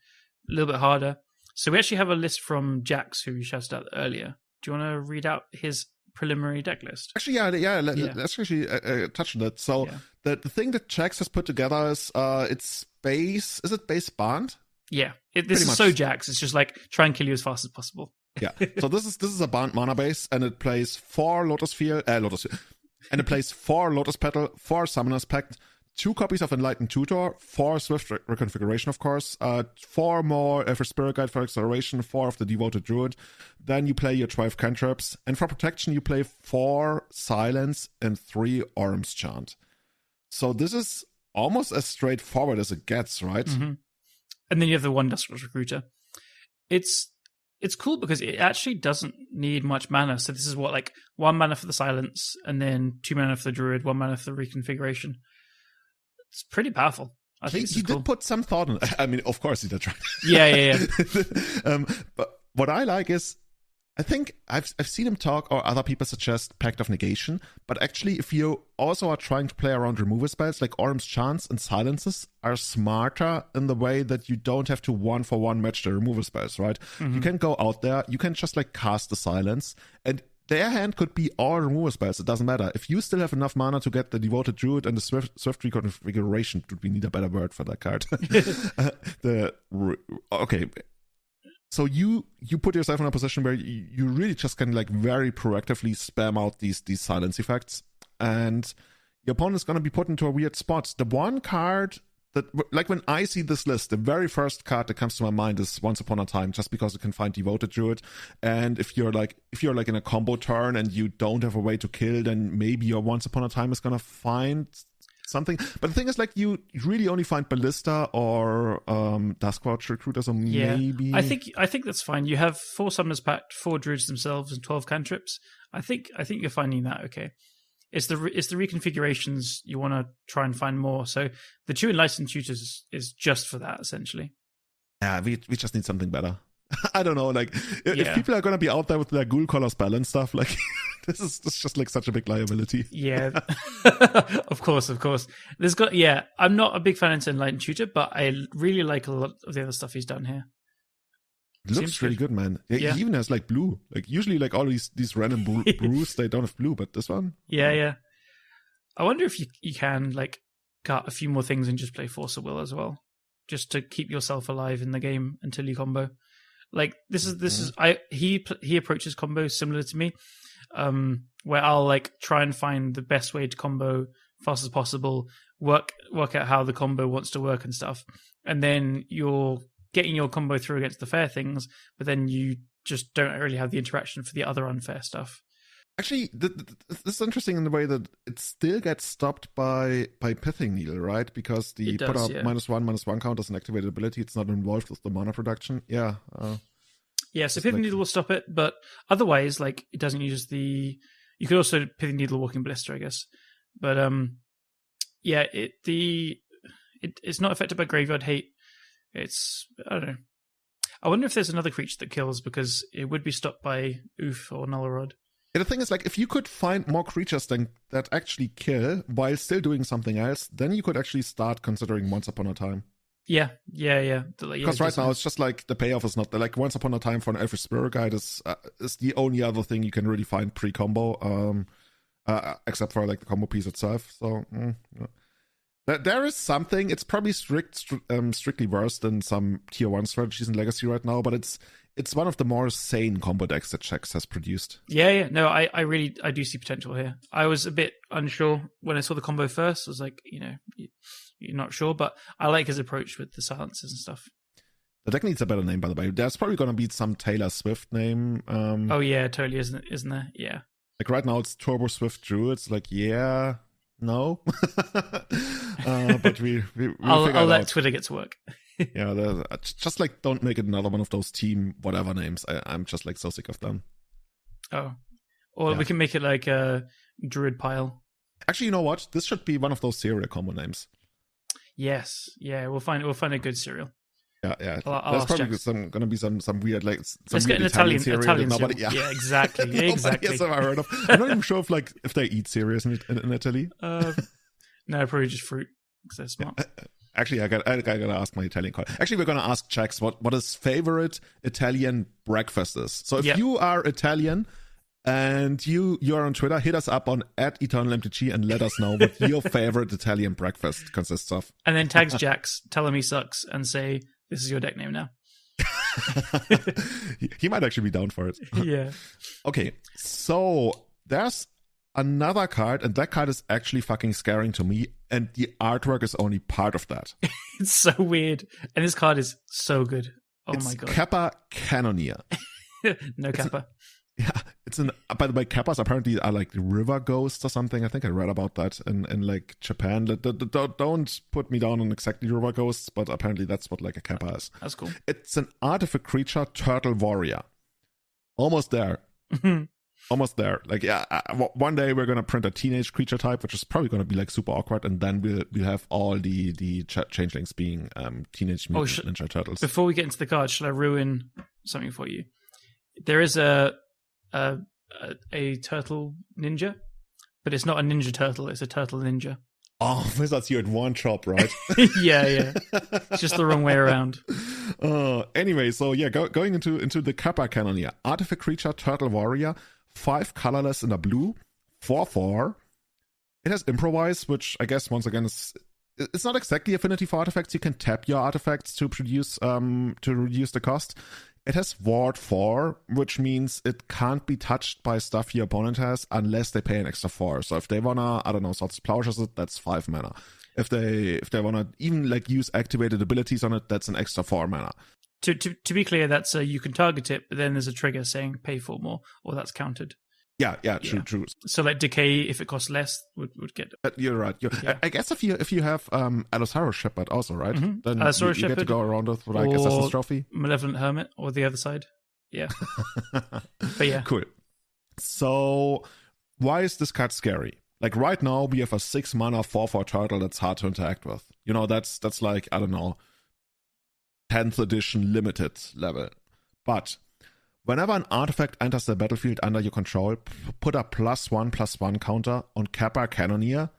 a little bit harder. So we actually have a list from Jax, who you shouted out earlier. Do you want to read out his preliminary deck list? Actually, let's actually touch on that. So the thing that Jax has put together is it's base. Is it base Bond? Yeah, this is so Jax. It's just like try and kill you as fast as possible. Yeah. So this is a Bond mana base, and it plays 4 Lotus Field, and it plays 4 Lotus Petal, 4 Summoner's Pact, 2 copies of Enlightened Tutor, 4 Swift Reconfiguration, of course, 4 more for Spirit Guide for Acceleration, 4 of the Devoted Druid. Then you play your 12 cantrips, and for protection you play 4 Silence and 3 Orm's Chant. So this is almost as straightforward as it gets, right? Mm-hmm. And then you have the 1 Duskwatch Recruiter. It's cool because it actually doesn't need much mana. So this is 1 mana for the Silence, and then 2 mana for the Druid, 1 mana for the Reconfiguration. It's pretty powerful. I think he did put some thought in it. I mean, of course he did try. Yeah. But what I like is, I think I've seen him talk, or other people suggest Pact of Negation. But actually, if you also are trying to play around removal spells, like Orm's Chants and Silences are smarter in the way that you don't have to 1-for-1 match the removal spells, right? Mm-hmm. You can go out there, you can just like cast the Silence, and their hand could be all removal spells. It doesn't matter. If you still have enough mana to get the Devoted Druid and the Swift Reconfiguration, we need a better word for that card. Okay. So you put yourself in a position where you really just can like very proactively spam out these silence effects, and your opponent is going to be put into a weird spot. The one card that, like, when I see this list, the very first card that comes to my mind is Once Upon a Time, just because you can find Devoted Druid. And if you're like in a combo turn and you don't have a way to kill, then maybe your Once Upon a Time is gonna find something. But the thing is, like, you really only find Ballista or Duskwatch Recruiter, so maybe. I think that's fine. You have 4 Summoners Pact, 4 Druids themselves, and 12 cantrips. I think you're finding that okay. It's the reconfigurations you want to try and find more. So the 2 Enlightened Tutors is just for that, essentially. Yeah, we just need something better. I don't know, like if people are gonna be out there with their ghoul color spell and stuff, like this is just like such a big liability. Yeah, of course. I'm not a big fan of Enlightened Tutor, but I really like a lot of the other stuff he's done here. It looks really good, man. Yeah, he even has like blue. Like usually, like all these random brews, they don't have blue, but this one. Yeah. I wonder if you can like cut a few more things and just play Force of Will as well, just to keep yourself alive in the game until you combo. Like this is he approaches combo similar to me, where I'll like try and find the best way to combo fast as possible, work out how the combo wants to work and stuff, and then you're getting your combo through against the fair things, but then you just don't really have the interaction for the other unfair stuff. Actually, this is interesting in the way that it still gets stopped by Pithing Needle, right? Because the put up -1/-1 count as an activated ability, it's not involved with the mana production. Yeah. So Pithing Needle will stop it, but otherwise, like, it doesn't use the... You could also Pithing Needle Walking Blister, I guess. But, it's not affected by Graveyard Hate. It's... I don't know. I wonder if there's another creature that kills, because it would be stopped by Oof or Null Rod. Yeah, the thing is, like, if you could find more creatures that actually kill while still doing something else, then you could actually start considering Once Upon a Time. Yeah. Because right now it's just like the payoff is not there. Like Once Upon a Time for an Elfish Spirit Guide is the only other thing you can really find pre-combo, except for like the combo piece itself. So there is something. It's probably strictly worse than some tier 1 strategies in Legacy right now, but it's one of the more sane combo decks that Chex has produced. Yeah. No, I do see potential here. I was a bit unsure when I saw the combo first. I was like, you're not sure, but I like his approach with the silences and stuff. The deck needs a better name, by the way. There's probably going to be some Taylor Swift name. Oh yeah, totally, isn't there? Yeah. Like right now it's Turbo Swift Drew. It's like, yeah, no. But I'll let Twitter get to work. Yeah, just like don't make it another one of those team whatever names. I'm just like so sick of them. Oh, or we can make it like a Druid Pile. Actually, you know what? This should be one of those serial combo names. Yes, yeah, we'll find a good cereal. Yeah. There's probably gonna be some weird like some Let's weird get an Italian cereal. cereal. Nobody, yeah, exactly. Nobody has ever heard of. I'm not even sure if they eat cereals in Italy. No, probably just fruit because they're smart. Actually, I gotta ask my Italian colleague. Actually, we're gonna ask Chex what his favorite Italian breakfast is. So if you are Italian and you're on Twitter, hit us up on @EternalMTG and let us know what your favorite Italian breakfast consists of. And then tags Jax, tell him he sucks, and say, this is your deck name now. He might actually be down for it. Yeah. Okay, so there's another card, and that card is actually fucking scaring to me, and the artwork is only part of that. It's so weird. And this card is so good. Oh it's my god. Kappa Cannoneer. No Kappa. By the way, Kappas apparently are like river ghosts or something. I think I read about that in like Japan. Don't put me down on exactly river ghosts, but apparently that's what like a Kappa is. That's cool. It's an artifact creature, turtle warrior. Almost there. Almost there. Like, one day we're gonna print a teenage creature type, which is probably gonna be like super awkward, and then we'll have all the changelings being teenage mutant ninja turtles. Before we get into the card, shall I ruin something for you? There is a turtle ninja, but it's not a ninja turtle, it's a turtle ninja. Oh, Wizards, you had one chop, right? yeah. It's just the wrong way around. Anyway, so yeah, going into the Kappa Cannoneer. Artifact creature, turtle warrior, 5 colorless in a blue, 4/4. It has improvise, which I guess once again it's not exactly affinity for artifacts. You can tap your artifacts to reduce the cost. It has Ward 4, which means it can't be touched by stuff your opponent has unless they pay an extra 4. So if they wanna, I don't know, Swords Plowshares it, that's 5 mana. If they wanna even like use activated abilities on it, that's an extra 4 mana. To be clear, that's you can target it, but then there's a trigger saying pay 4 more, or that's counted. Yeah, true. So like Decay, if it costs less, would get. You're right. I guess if you have Allosaurus Shepherd also, right? Mm-hmm. Then you get to go around with like Assassin's Trophy, Malevolent Hermit, or the other side. Yeah. But yeah, cool. So why is this card scary? Like right now, we have a 6 mana 4/4 turtle that's hard to interact with. That's like, I don't know, 10th edition limited level. But whenever an artifact enters the battlefield under your control, put a +1/+1 counter on Kappa Cannoneer.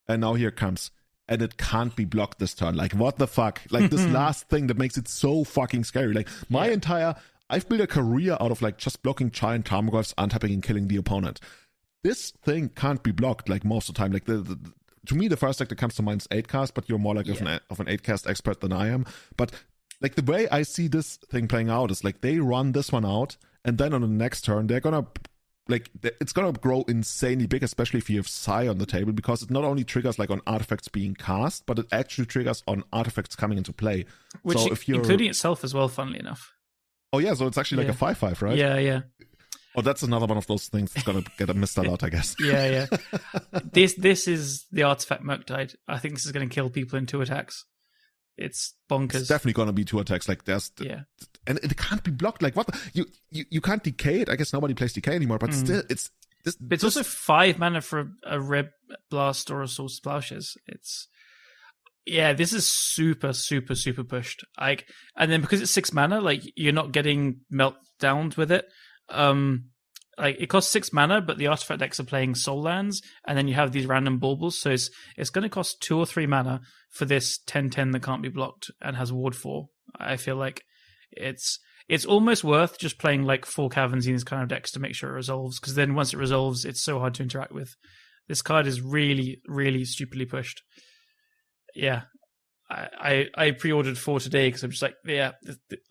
And now here it comes. And it can't be blocked this turn. Like, what the fuck? Like, this last thing that makes it so fucking scary. Like, I've built a career out of, like, just blocking giant Tarmogoyfs, untapping and killing the opponent. This thing can't be blocked, like, most of the time. Like, to me, the first deck that comes to mind is 8-cast, but you're more like of an 8-cast expert than I am. But, like, the way I see this thing playing out is, like, they run this one out, and then on the next turn, they're gonna... Like, it's gonna grow insanely big, especially if you have Psi on the table, because it not only triggers, like, on artifacts being cast, but it actually triggers on artifacts coming into play. Which, so if you're... including itself as well, funnily enough. Oh, yeah, so it's actually like a 5/5, right? Yeah. Oh, that's another one of those things that's gonna get missed out, I guess. Yeah. This is the artifact Murktide. I think this is gonna kill people in 2 attacks. It's bonkers. It's definitely gonna be 2 attacks. Like, there's... And it can't be blocked. Like, what? You can't decay it. I guess nobody plays decay anymore, but still, it's... It's also 5 mana for a Red Blast or a Soul Splashes. This is super, super, super pushed. Like, and then because it's 6 mana, like, you're not getting meltdowns with it. Like, it costs 6 mana, but the artifact decks are playing Soul Lands, and then you have these random baubles, so it's going to cost 2 or 3 mana for this 10/10 that can't be blocked and has Ward 4. I feel like it's almost worth just playing like 4 caverns in these kind of decks to make sure it resolves, because then once it resolves, it's so hard to interact with. This card is really, really stupidly pushed. Yeah, I pre-ordered 4 today because I'm just like,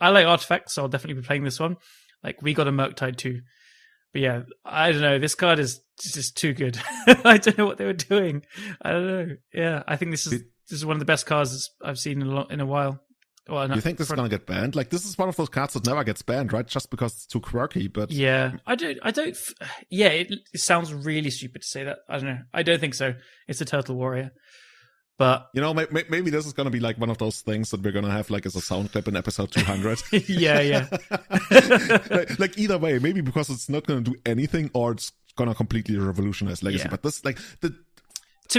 I like artifacts, so I'll definitely be playing this one. Like, we got a Murktide too. But yeah, I don't know. This card is just too good. I don't know what they were doing. I don't know. Yeah, I think this is one of the best cards I've seen in a while. Well, you think this is going to get banned? Like, this is one of those cards that never gets banned, right? Just because it's too quirky, but... Yeah, I don't... Yeah, it sounds really stupid to say that. I don't know. I don't think so. It's a Turtle Warrior. But... You know, maybe this is going to be like one of those things that we're going to have like as a sound clip in episode 200. Yeah. like, either way, maybe because it's not going to do anything or it's going to completely revolutionize Legacy. Yeah. But this, like,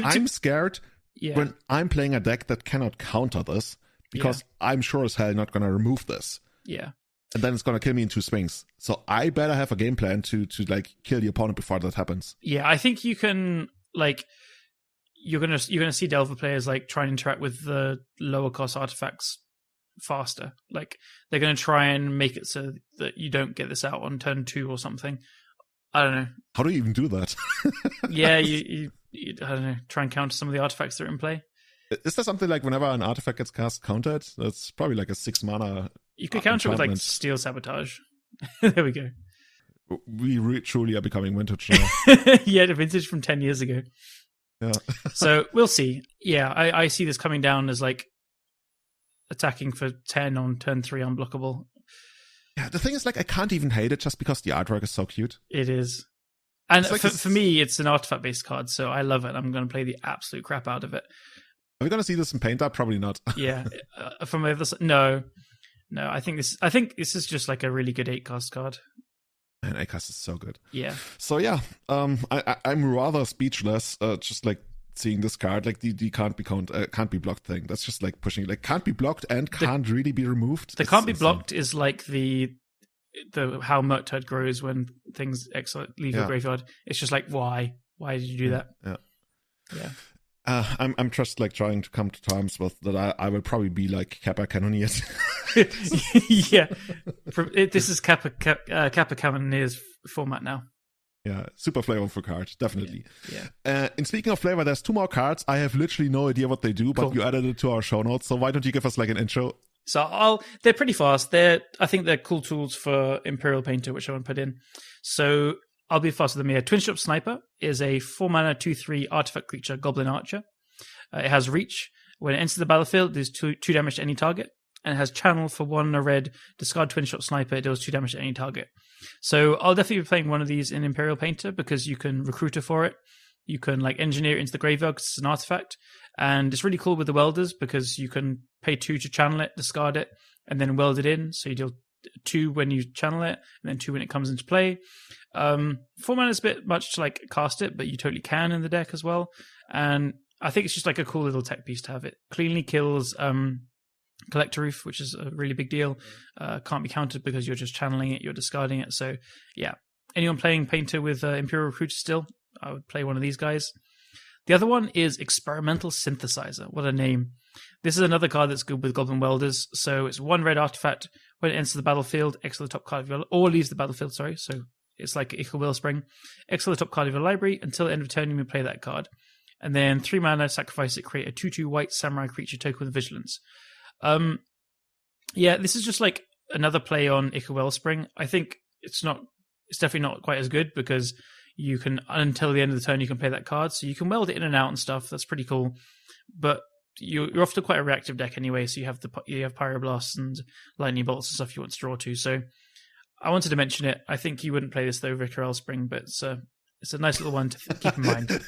I'm scared when I'm playing a deck that cannot counter this, because I'm sure as hell not going to remove this. Yeah. And then it's going to kill me in 2 swings. So I better have a game plan to like kill the opponent before that happens. Yeah, I think you can, like, you're gonna see Delver players like try and interact with the lower cost artifacts faster. Like, they're gonna try and make it so that you don't get this out on turn 2 or something. I don't know. How do you even do that? Yeah, you I don't know. Try and counter some of the artifacts that are in play. Is there something like whenever an artifact gets cast, countered? That's probably like a 6 mana. You could counter it with like Steel Sabotage. There we go. We truly are becoming vintage now. Yeah, the vintage from 10 years ago. Yeah. So we'll see. Yeah, I see this coming down as like attacking for 10 on turn 3 unblockable. Yeah, the thing is, like, I can't even hate it just because the artwork is so cute. It is. And like for me, it's an artifact-based card, so I love it. I'm going to play the absolute crap out of it. Are we going to see this in paint up? Probably not. Yeah. From the other side, no. I think this is just like a really good 8-cast card. Man, 8-cast is so good. Yeah. So yeah, I'm rather speechless. Just like seeing this card, like the can't be blocked thing. That's just like pushing. Like, can't be blocked and can't really be removed. The can't be blocked is like the how Murktide grows when things leave your graveyard. It's just like, why did you do that? Yeah. I'm just like trying to come to terms with that. I will probably be like Kappa Cannoneer. Yeah, this is Kappa Cannoneer's format now. Yeah, super flavorful card, definitely. Yeah. And speaking of flavor, there's 2 more cards. I have literally no idea what they do, but you added it to our show notes. So why don't you give us like an intro? So they're pretty fast. I think they're cool tools for Imperial Painter, which I want to put in. So I'll be fast with them here. Twin Shot Sniper is a 4-mana 2/3 artifact creature, Goblin Archer. It has reach. When it enters the battlefield, it does 2 damage to any target. And it has channel for 1 a red. Discard Twin Shot Sniper, it deals 2 damage to any target. So I'll definitely be playing one of these in Imperial Painter because you can recruiter for it. You can like engineer it into the graveyard because it's an artifact. And it's really cool with the welders because you can pay 2 to channel it, discard it, and then weld it in. So you deal 2 when you channel it, and then 2 when it comes into play. 4 mana is a bit much to like cast it, but you totally can in the deck as well. And I think it's just like a cool little tech piece to have. It cleanly kills Collector Roof, which is a really big deal. Can't be countered because you're just channeling it, you're discarding it. So yeah, anyone playing Painter with Imperial Recruiter still, I would play one of these guys. The other one is Experimental Synthesizer. What a name. This is another card that's good with Goblin Welders. So it's 1 red artifact. When it enters the battlefield, exile the top card of your... or leaves the battlefield, sorry. So it's like Ichor Wellspring. Exile the top card of your library. Until the end of turn, you may play that card. And then 3 mana, sacrifice it, create a 2/2 white samurai creature token with vigilance. Yeah, this is just like another play on Ichor Wellspring. I think it's definitely not quite as good because you can, until the end of the turn, you can play that card. So you can weld it in and out and stuff. That's pretty cool. But you're often quite a reactive deck anyway. So you have Pyroblasts and Lightning Bolts and stuff you want to draw to. So I wanted to mention it. I think you wouldn't play this though, Ichor Wellspring, but it's a nice little one to keep in mind.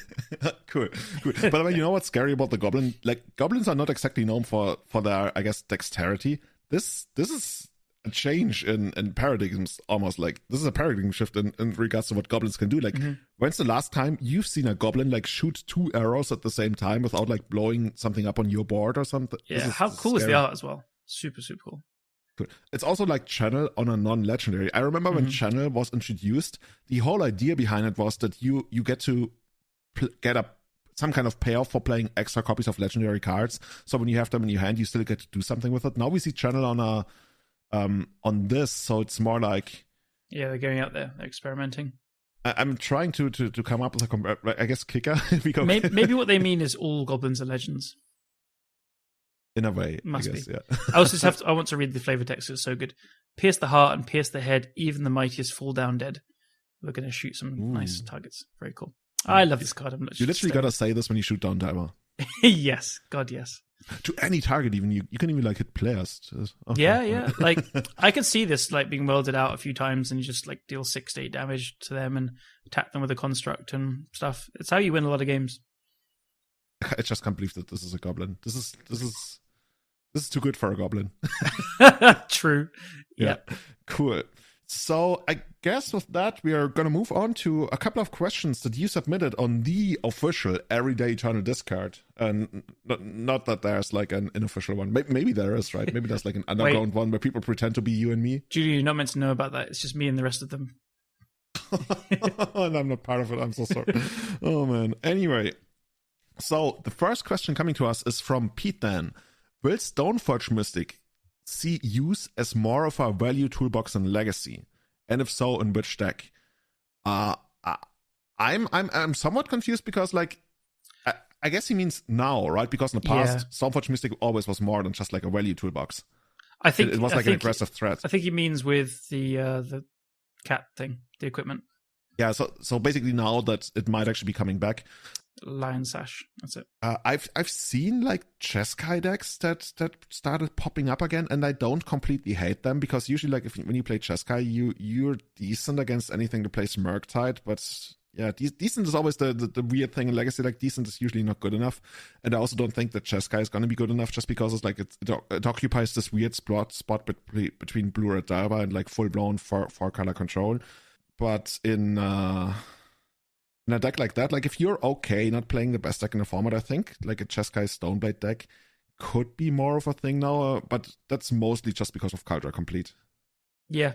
Cool. By the way, you know what's scary about the goblin? Like, goblins are not exactly known for their, I guess, dexterity. This is a change in paradigms, almost. Like, this is a paradigm shift in regards to what goblins can do. Like, when's the last time you've seen a goblin like shoot 2 arrows at the same time without like blowing something up on your board or something? Yeah, how cool is the art as well? Super, super cool. It's also like Channel on a non-legendary. I remember when Channel was introduced, the whole idea behind it was that you get to get some kind of payoff for playing extra copies of legendary cards. So when you have them in your hand, you still get to do something with it. Now we see Channel on this, so it's more like... Yeah, they're going out there, they're experimenting. I'm trying to come up with I guess, kicker. Maybe what they mean is all goblins are legends. In a way, Must I guess, be. Yeah. I want to read the flavor text. It's so good. Pierce the heart and pierce the head. Even the mightiest fall down dead. We're going to shoot some nice targets. Very cool. I love this card. You literally got to say this when you shoot down timer. Yes. God, yes. To any target, even you can even like hit players. Okay. Yeah. Like, I can see this like being welded out a few times, and you just like deal 6 to 8 damage to them and attack them with a construct and stuff. It's how you win a lot of games. I just can't believe that this is a goblin. This is too good for a goblin. True. Yeah. Cool. So I guess with that, we are going to move on to a couple of questions that you submitted on the official Everyday Eternal Discard. And not that there's like an unofficial one. Maybe there is, right? Maybe there's like an underground one where people pretend to be you and me. Julian, you're not meant to know about that. It's just me and the rest of them. And I'm not part of it. I'm so sorry. Oh, man. Anyway. So the first question coming to us is from Pete Dan. Will Stoneforge Mystic see use as more of a value toolbox in Legacy? And if so, in which deck? I'm somewhat confused because like I guess he means now, right? Because in the past, Stoneforge Mystic always was more than just like a value toolbox. I think it was like an aggressive threat. I think he means with the cat thing, the equipment. Yeah, so basically now that it might actually be coming back. Lion Sash, that's it. I've seen like Jeskai decks that started popping up again, and I don't completely hate them because usually like when you play Jeskai, you're decent against anything that plays Murktide, but yeah, decent is always the weird thing in Legacy. Like decent is usually not good enough, and I also don't think that Jeskai is going to be good enough just because it's like it occupies this weird spot between Blue Red Diver and like full blown four color control. But in a deck like that, like if you're okay not playing the best deck in the format, I think like a Jeskai Stoneblade deck could be more of a thing now, but that's mostly just because of Caldra Complete. Yeah,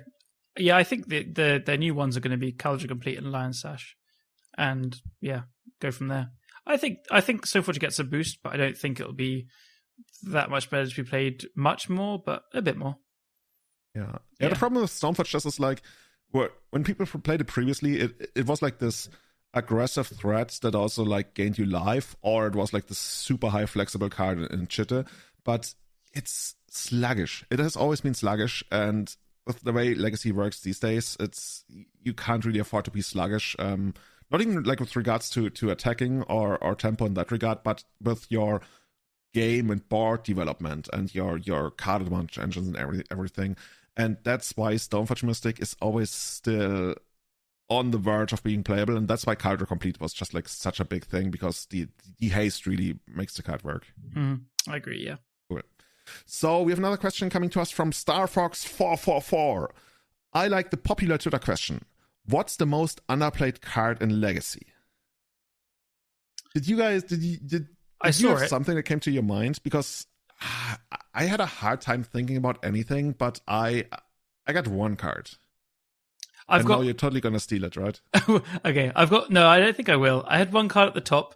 I think the new ones are going to be Caldra Complete and Lion Sash, and yeah, go from there. I think Stoneforge gets a boost, but I don't think it'll be that much better to be played much more, but a bit more. Yeah. The problem with Stoneforge just is like when people played it previously, it was like this aggressive threat that also like gained you life, or it was like the super high flexible card in Chitte, but it's sluggish. It has always been sluggish, and with the way Legacy works these days, you can't really afford to be sluggish. Not even like with regards to attacking or tempo in that regard, but with your game and board development and your card advantage engines and everything. And that's why Stoneforge Mystic is always still on the verge of being playable, and that's why Caldra Complete was just like such a big thing, because the haste really makes the card work. I agree, yeah. Cool. So we have another question coming to us from StarFox444. I like the popular Twitter question. What's the most underplayed card in Legacy? Did you have something that came to your mind? Because I had a hard time thinking about anything, but I got one card. Now you're totally gonna steal it, right? Okay, no, I don't think I will. I had one card at the top,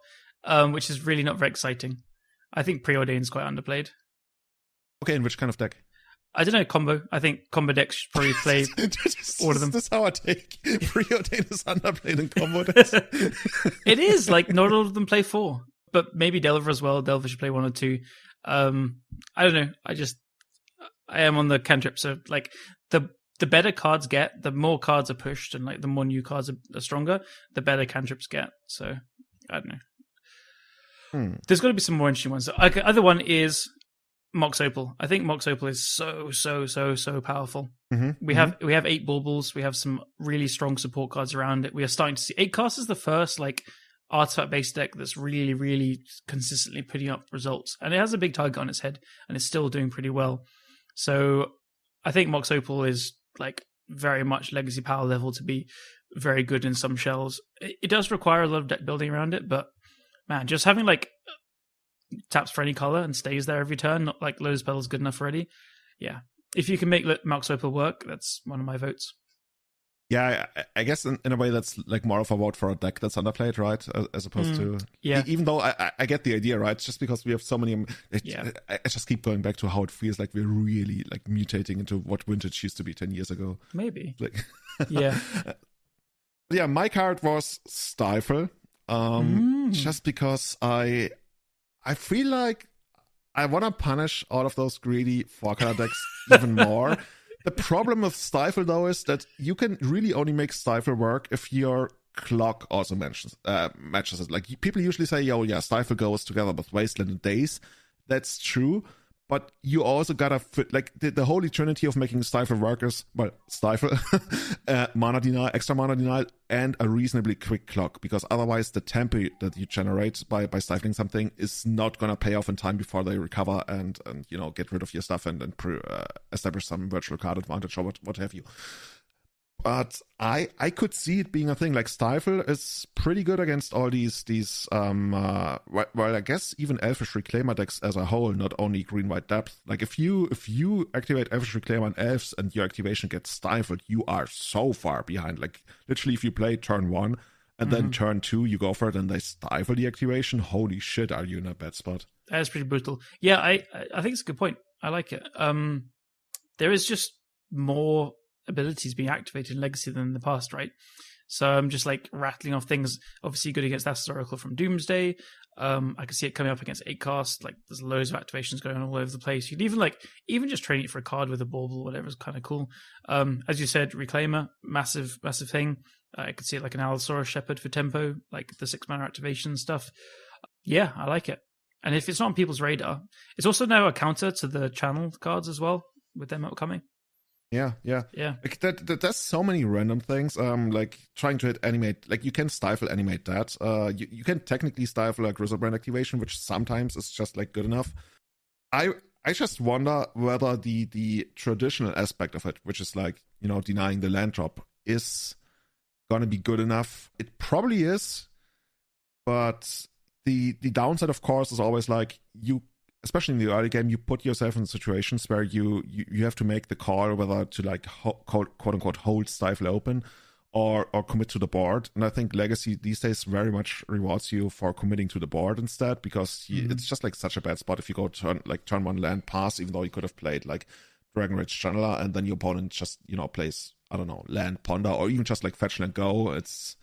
which is really not very exciting. I think Preordain's quite underplayed. Okay, in which kind of deck? I don't know, combo. I think combo decks should probably play all of them. This is how I take Preordain is underplayed in combo decks. It is, like, not all of them play 4. But maybe Delver as well. Delver should play 1 or 2. I don't know. I am on the cantrip, so like the better cards get, the more cards are pushed, and like the more new cards are stronger, the better cantrips get. So I don't know. There's got to be some more interesting ones. Okay, other one is Mox Opal. I think Mox Opal is so powerful. We have 8 baubles. We have some really strong support cards around it. We are starting to see 8 cast is the first like artifact based deck that's really, really consistently putting up results, and it has a big target on its head, and it's still doing pretty well. So I think Mox Opal is like very much legacy power level to be very good in some shells. It does require a lot of deck building around it, but man, just having like taps for any color and stays there every turn, not like Lotus Petal is good enough already. Yeah, if you can make Mox Opal work, that's one of my votes. Yeah, I guess in a way that's like more of a vote for a deck that's underplayed, right? As opposed to... Yeah. Even though I get the idea, right? It's just because we have so many... I just keep going back to how it feels like we're really like mutating into what Vintage used to be 10 years ago. Maybe. Like, yeah. Yeah, my card was Stifle. Just because I feel like I want to punish all of those greedy 4-color decks even more. The problem with Stifle, though, is that you can really only make Stifle work if your clock also matches it. Like, people usually say, Stifle goes together with Wasteland and Daze. That's true. But you also gotta fit, like, the holy trinity of making Stifle work is, well, Stifle, mana denial, extra mana denial, and a reasonably quick clock. Because otherwise, the tempo that you generate by stifling something is not gonna pay off in time before they recover and get rid of your stuff and establish some virtual card advantage or what have you. But I could see it being a thing. Like, Stifle is pretty good against all these well, I guess even Elfish Reclaimer decks as a whole, not only green-white depth. Like, if you activate Elfish Reclaimer and Elves and your activation gets stifled, you are so far behind. Like, literally, if you play turn 1 and then turn 2 you go for it and they stifle the activation, holy shit, are you in a bad spot. That is pretty brutal. Yeah, I think it's a good point. I like it. There is just more abilities being activated in Legacy than in the past, right? So I'm just like rattling off things. Obviously good against Astar's Oracle from Doomsday. I can see it coming up against 8-cast. Like, there's loads of activations going on all over the place. You can even just training it for a card with a bauble, whatever, is kind of cool. As you said, Reclaimer, massive thing. I could see it like an Allosaurus Shepherd for tempo, like the 6-mana activation stuff. Yeah, I like it. And if it's not on people's radar, it's also now a counter to the channel cards as well, with them upcoming. Yeah. Like there's so many random things. Like trying to hit animate. Like, you can stifle animate that. You can technically stifle a Grizzlebrand activation, which sometimes is just like good enough. I just wonder whether the traditional aspect of it, which is like denying the land drop, is gonna be good enough. It probably is, but the downside, of course, is always like especially in the early game, you put yourself in situations where you have to make the call whether to like quote unquote hold Stifle open or commit to the board. And I think Legacy these days very much rewards you for committing to the board instead, because it's just like such a bad spot if you go turn 1 land pass, even though you could have played like Dragon Rage Channeler and then your opponent just plays, I don't know, land ponder or even just like fetch land go. It's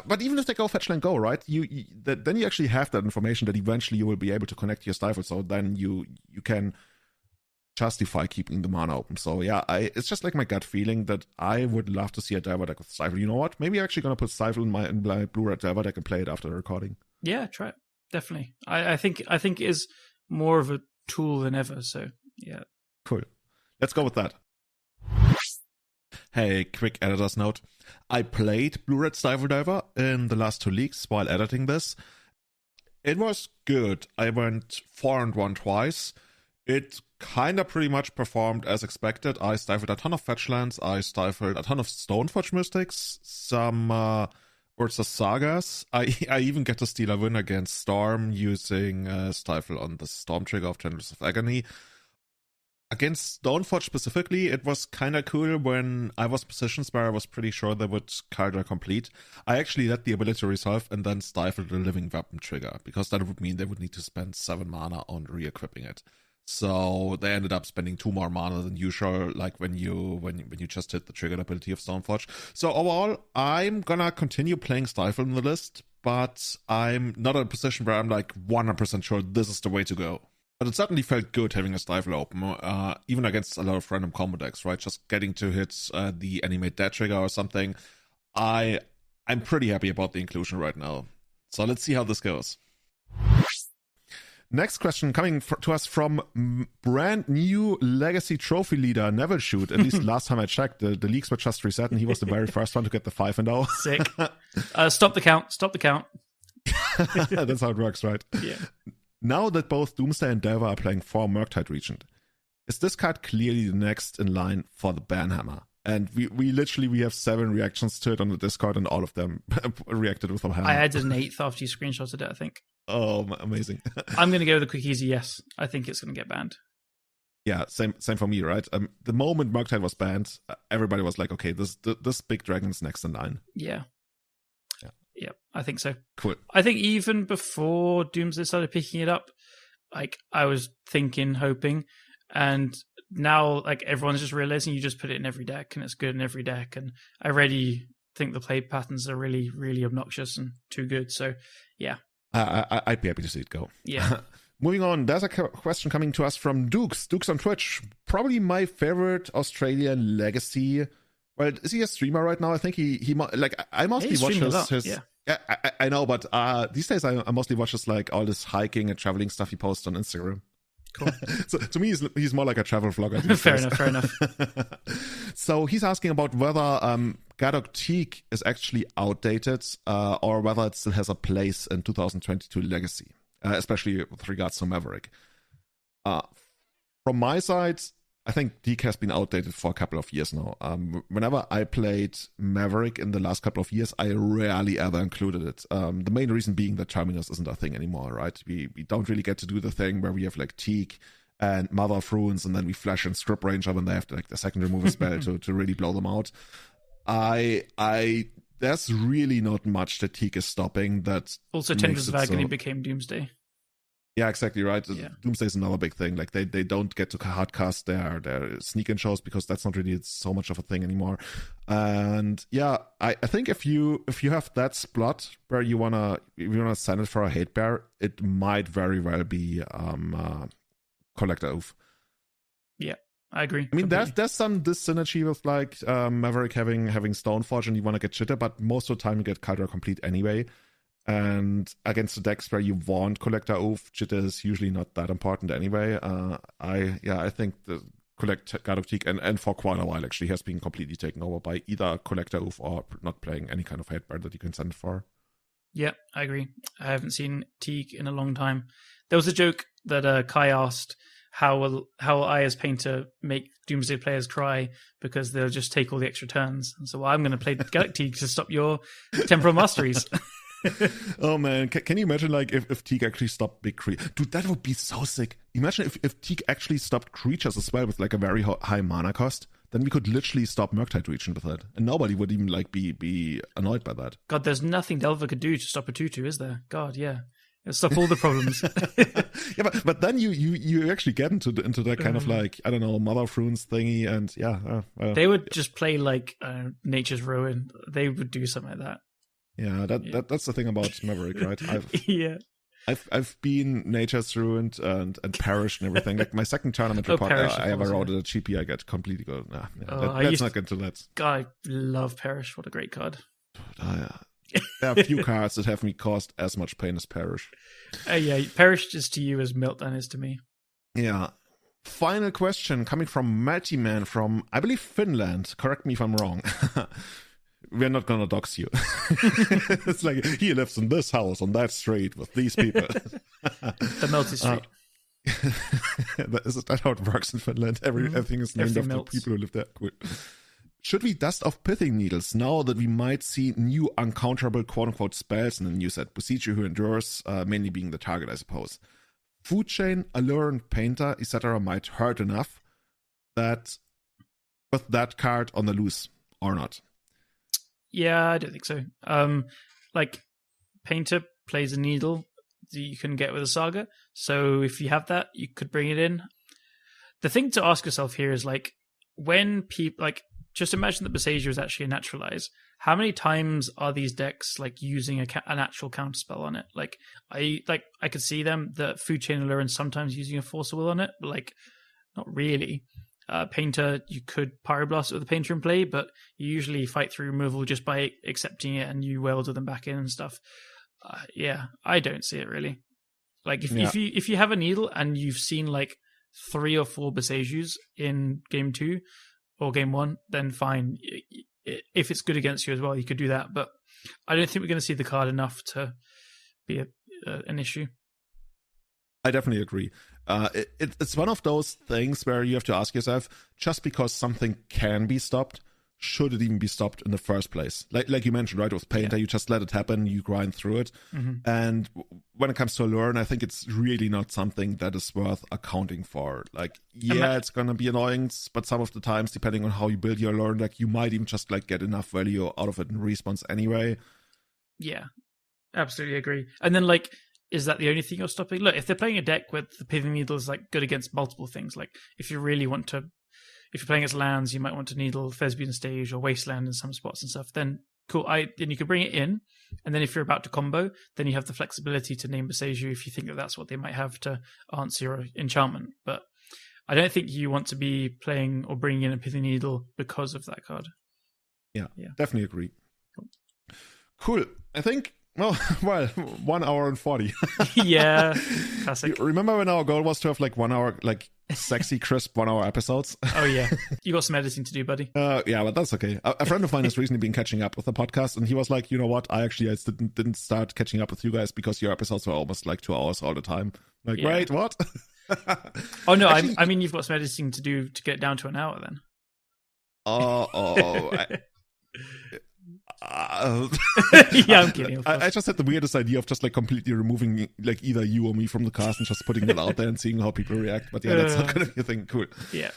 but even if they go fetch land go, right? Then you actually have that information that eventually you will be able to connect to your Stifle, so then you can justify keeping the mana open. So yeah, it's just like my gut feeling that I would love to see a Delver deck with Stifle. You know what? Maybe I'm actually gonna put Stifle in my Blue-Red Delver deck and play it after the recording. Yeah, try it. Definitely. I think it is more of a tool than ever. So yeah. Cool. Let's go with that. Hey, quick editor's note. I played Blue-Red Stifle Delver in the last 2 leagues while editing this. It was good. I went 4-1 twice. It kind of pretty much performed as expected. I stifled a ton of fetch lands. I stifled a ton of Stoneforge Mystics, some Or the sagas. I even get to steal a win against Storm using Stifle on the Storm trigger of Channels of Agony. Against Stoneforge specifically, it was kind of cool when I was positions where I was pretty sure they would Caldra complete. I actually let the ability resolve and then stifle the living weapon trigger, because that would mean they would need to spend 7 mana on re-equipping it. So they ended up spending 2 more mana than usual, like when you just hit the triggered ability of Stoneforge. So overall, I'm gonna continue playing Stifle in the list, but I'm not in a position where I'm like 100% sure this is the way to go. But it certainly felt good having a Stifle open, even against a lot of random combo decks, right? Just getting to hit the Animate Dead trigger or something. I'm pretty happy about the inclusion right now. So let's see how this goes. Next question coming to us from brand new Legacy Trophy leader Neville Shoot. At least last time I checked, the leagues were just reset and he was the very first one to get the 5-0. Sick. Stop the count. That's how it works, right? Yeah. Now that both Doomsday and Delver are playing for Murktide Regent, is this card clearly the next in line for the Banhammer? And we literally have 7 reactions to it on the Discord, and all of them reacted with a hammer. I added an 8th after you screenshotted it, I think. Oh, amazing. I'm going to go with a quick easy yes. I think it's going to get banned. Yeah, same for me, right? The moment Murktide was banned, everybody was like, okay, this big dragon's next in line. Yeah, I think so. Cool. I think even before Doomsday started picking it up, like I was thinking, hoping, and now like everyone's just realizing you just put it in every deck and it's good in every deck. And I already think the play patterns are really, really obnoxious and too good. So yeah. I'd be happy to see it go. Yeah. Moving on, there's a question coming to us from Dukes on Twitch. Probably my favorite Australian Legacy. Well, is he a streamer right now? I think he like I mostly watch his yeah. I know, but these days I mostly watch just like all this hiking and traveling stuff he posts on Instagram. Cool. So to me, he's more like a travel vlogger. Fair enough. So he's asking about whether Gadok Teak is actually outdated or whether it still has a place in 2022 Legacy, especially with regards to Maverick. From my side, I think Teak has been outdated for a couple of years now. Whenever I played Maverick in the last couple of years, I rarely ever included it. The main reason being that Terminus isn't a thing anymore, right? We don't really get to do the thing where we have like Teak and Mother of Runes, and then we flash in Script Ranger when they have like the second removal spell to really blow them out. There's really not much that Teak is stopping. That also Tendrils of Agony became Doomsday. Yeah, exactly right. Yeah. Doomsday is another big thing. Like they don't get to hardcast their sneak-in shows because that's not really so much of a thing anymore. And yeah, I think if you have that spot where you wanna send it for a hate bear, it might very well be Collector Oath. Yeah, I agree. I mean, completely. there's some dis-synergy with like Maverick having Stoneforge and you want to get Chitter, but most of the time you get Caldra Complete anyway. And against the decks where you want Collector Oath, Chitter is usually not that important anyway. I think the Gadok Teak and for quite a while actually has been completely taken over by either Collector Oath or not playing any kind of hate bear that you can send for. Yeah, I agree. I haven't seen Teak in a long time. There was a joke that Kai asked, how will I as painter make Doomsday players cry because they'll just take all the extra turns? And so I'm going to play Gadok Teak to stop your Temporal Masteries. Oh man, can you imagine like if Teak actually stopped big creatures? Dude, that would be so sick. Imagine if Teak actually stopped creatures as well with like a very high mana cost. Then we could literally stop Murktide Regent with it, and nobody would even like be annoyed by that. God, there's nothing Delver could do to stop a 2/2, is there? God, yeah. It'll stop all the problems. Yeah, but then you actually get into that kind of like, I don't know, Mother of Runes thingy, and yeah. They would just play like Nature's Ruin. They would do something like that. Yeah, that's the thing about Maverick, right? I've been Nature's Ruined and perished and everything. Like my second tournament report I ever wrote at a GP, I get completely good. Let's not get into that. God, I love Perish. What a great card. There are a few cards that have me caused as much pain as Perish. Yeah, Perish is to you as Meltdown is to me. Yeah. Final question coming from Matty Man from, I believe, Finland. Correct me if I'm wrong. We're not gonna dox you. It's like he lives in this house on that street with these people. The Melty Street. Is that how it works in Finland? Everything is named after the people who live there. Cool. should we dust off pithing needles now that we might see new uncounterable quote-unquote spells in the new set? Besieger who endures, mainly being the target, I suppose. Food Chain, Allure, and Painter, etc. might hurt enough that with that card on the loose or not. Yeah, I don't think so. Like, Painter plays a needle that you can get with a Saga, so if you have that, you could bring it in. The thing to ask yourself here is, like, when people, like, just imagine that Besieger is actually a naturalize. How many times are these decks, like, using an actual counterspell on it? Like, I could see them, the Food Chain Allure, and sometimes using a Force of Will on it, but, like, not really. Painter, you could Pyroblast with the Painter in play, but you usually fight through removal just by accepting it and you welder them back in and stuff. Yeah, I don't see it really. Like, if you have a needle and you've seen like 3 or 4 Besiegers in game 2 or game 1, then fine. If it's good against you as well, you could do that. But I don't think we're going to see the card enough to be an issue. I definitely agree. It's one of those things where you have to ask yourself, just because something can be stopped, should it even be stopped in the first place? Like you mentioned, right, with Painter, you just let it happen, you grind through it. Mm-hmm. And when it comes to Allure, I think it's really not something that is worth accounting for. Like, it's going to be annoying, but some of the times, depending on how you build your Allure, like, you might even just like get enough value out of it in response anyway. Yeah, absolutely agree. And then, like, is that the only thing you're stopping? Look, if they're playing a deck with the Pithing Needle is like good against multiple things, like if you really want to, if you're playing as lands, you might want to needle Thespian Stage or Wasteland in some spots and stuff, then cool. Then you could bring it in, and then if you're about to combo, then you have the flexibility to name Besieger if you think that that's what they might have to answer your enchantment. But I don't think you want to be playing or bringing in a Pithing Needle because of that card. Yeah. Definitely agree. Cool. I think, well, 1 hour and 40. Yeah, classic. Remember when our goal was to have like 1 hour, like sexy, crisp 1 hour episodes? Oh, yeah. You got some editing to do, buddy. Yeah, but that's okay. A friend of mine has recently been catching up with the podcast, and he was like, you know what? I didn't start catching up with you guys because your episodes were almost like 2 hours all the time. Like, wait, what? Oh, no, actually, I mean, you've got some editing to do to get down to an hour then. Yeah, I'm kidding. I just had the weirdest idea of just like completely removing like either you or me from the cast and just putting it out there and seeing how people react. But yeah, that's not going to be a thing. Cool. Yeah.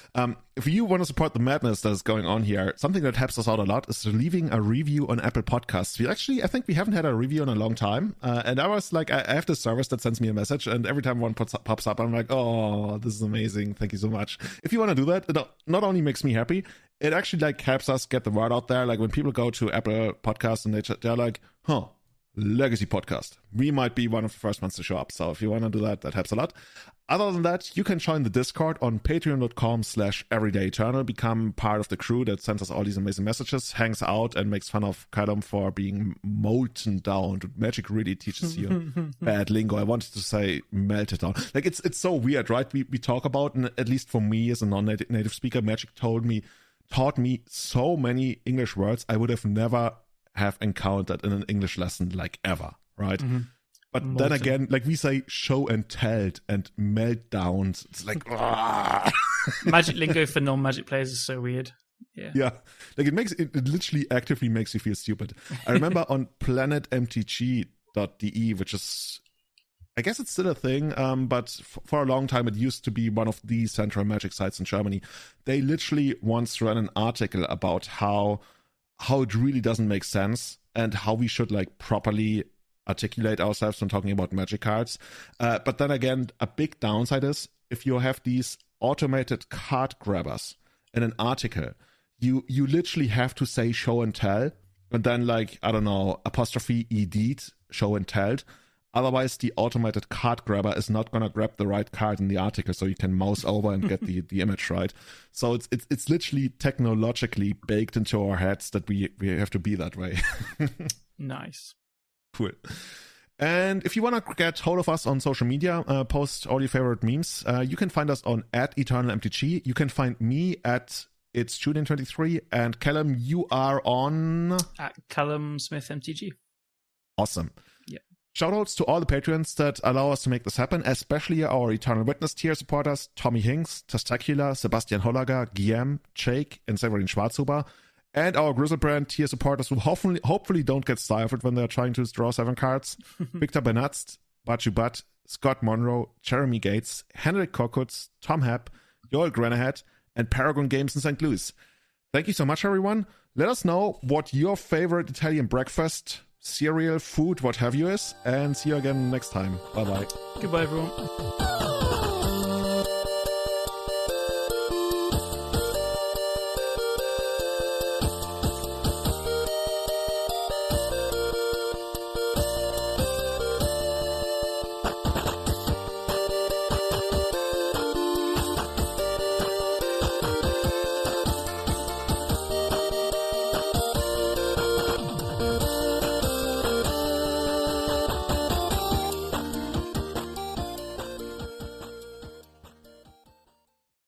If you want to support the madness that is going on here, something that helps us out a lot is leaving a review on Apple Podcasts. I think we haven't had a review in a long time. And I was like, I have this service that sends me a message, and every time one pops up, I'm like, oh, this is amazing. Thank you so much. If you want to do that, it not only makes me happy, it actually like helps us get the word out there. Like when people go to Apple Podcasts and they're like, Legacy Podcast. We might be one of the first ones to show up. So if you want to do that, that helps a lot. Other than that, you can join the Discord on patreon.com/everydayeternal. Become part of the crew that sends us all these amazing messages, hangs out, and makes fun of Callum for being molten down. Magic really teaches you bad lingo. I wanted to say melted down. Like it's so weird, right? We talk about, and at least for me as a non-native speaker, Magic taught me so many English words I would have never have encountered in an English lesson, like ever, right? Mm-hmm. But molten. Then again, like we say show and tell and meltdowns. It's like Magic lingo for non-Magic players is so weird. Yeah. Like it literally actively makes you feel stupid. I remember on planetmtg.de, which is, I guess it's still a thing, but for a long time it used to be one of the central Magic sites in Germany. They literally once ran an article about how it really doesn't make sense and how we should like properly articulate ourselves when talking about Magic cards. But then again, a big downside is if you have these automated card grabbers in an article, you literally have to say show and tell, and then like, I don't know, apostrophe edit, show and tell. Otherwise, the automated card grabber is not going to grab the right card in the article, so you can mouse over and get the image right. So it's literally technologically baked into our heads that we have to be that way. Nice. Cool. And if you want to get hold of us on social media, post all your favorite memes, you can find us on @EternalMTG. You can find me at It's Julian23, and Callum, you are on at Callum Smith MTG. Awesome. Shoutouts to all the patrons that allow us to make this happen, especially our Eternal Witness tier supporters, Tommy Hinks, Testacular, Sebastian Hollager, Guillaume, Jake, and Severin Schwarzhuber. and our Grizzlebrand tier supporters who hopefully don't get stifled when they're trying to draw 7 cards. Victor Benatz, Bachu Butt, Scott Monroe, Jeremy Gates, Henrik Kokutz, Tom Happ, Joel Granahead, and Paragon Games in St. Louis. Thank you so much, everyone. Let us know what your favorite Italian breakfast, cereal, food, what have you is, and see you again next time. Bye-bye. Goodbye, everyone.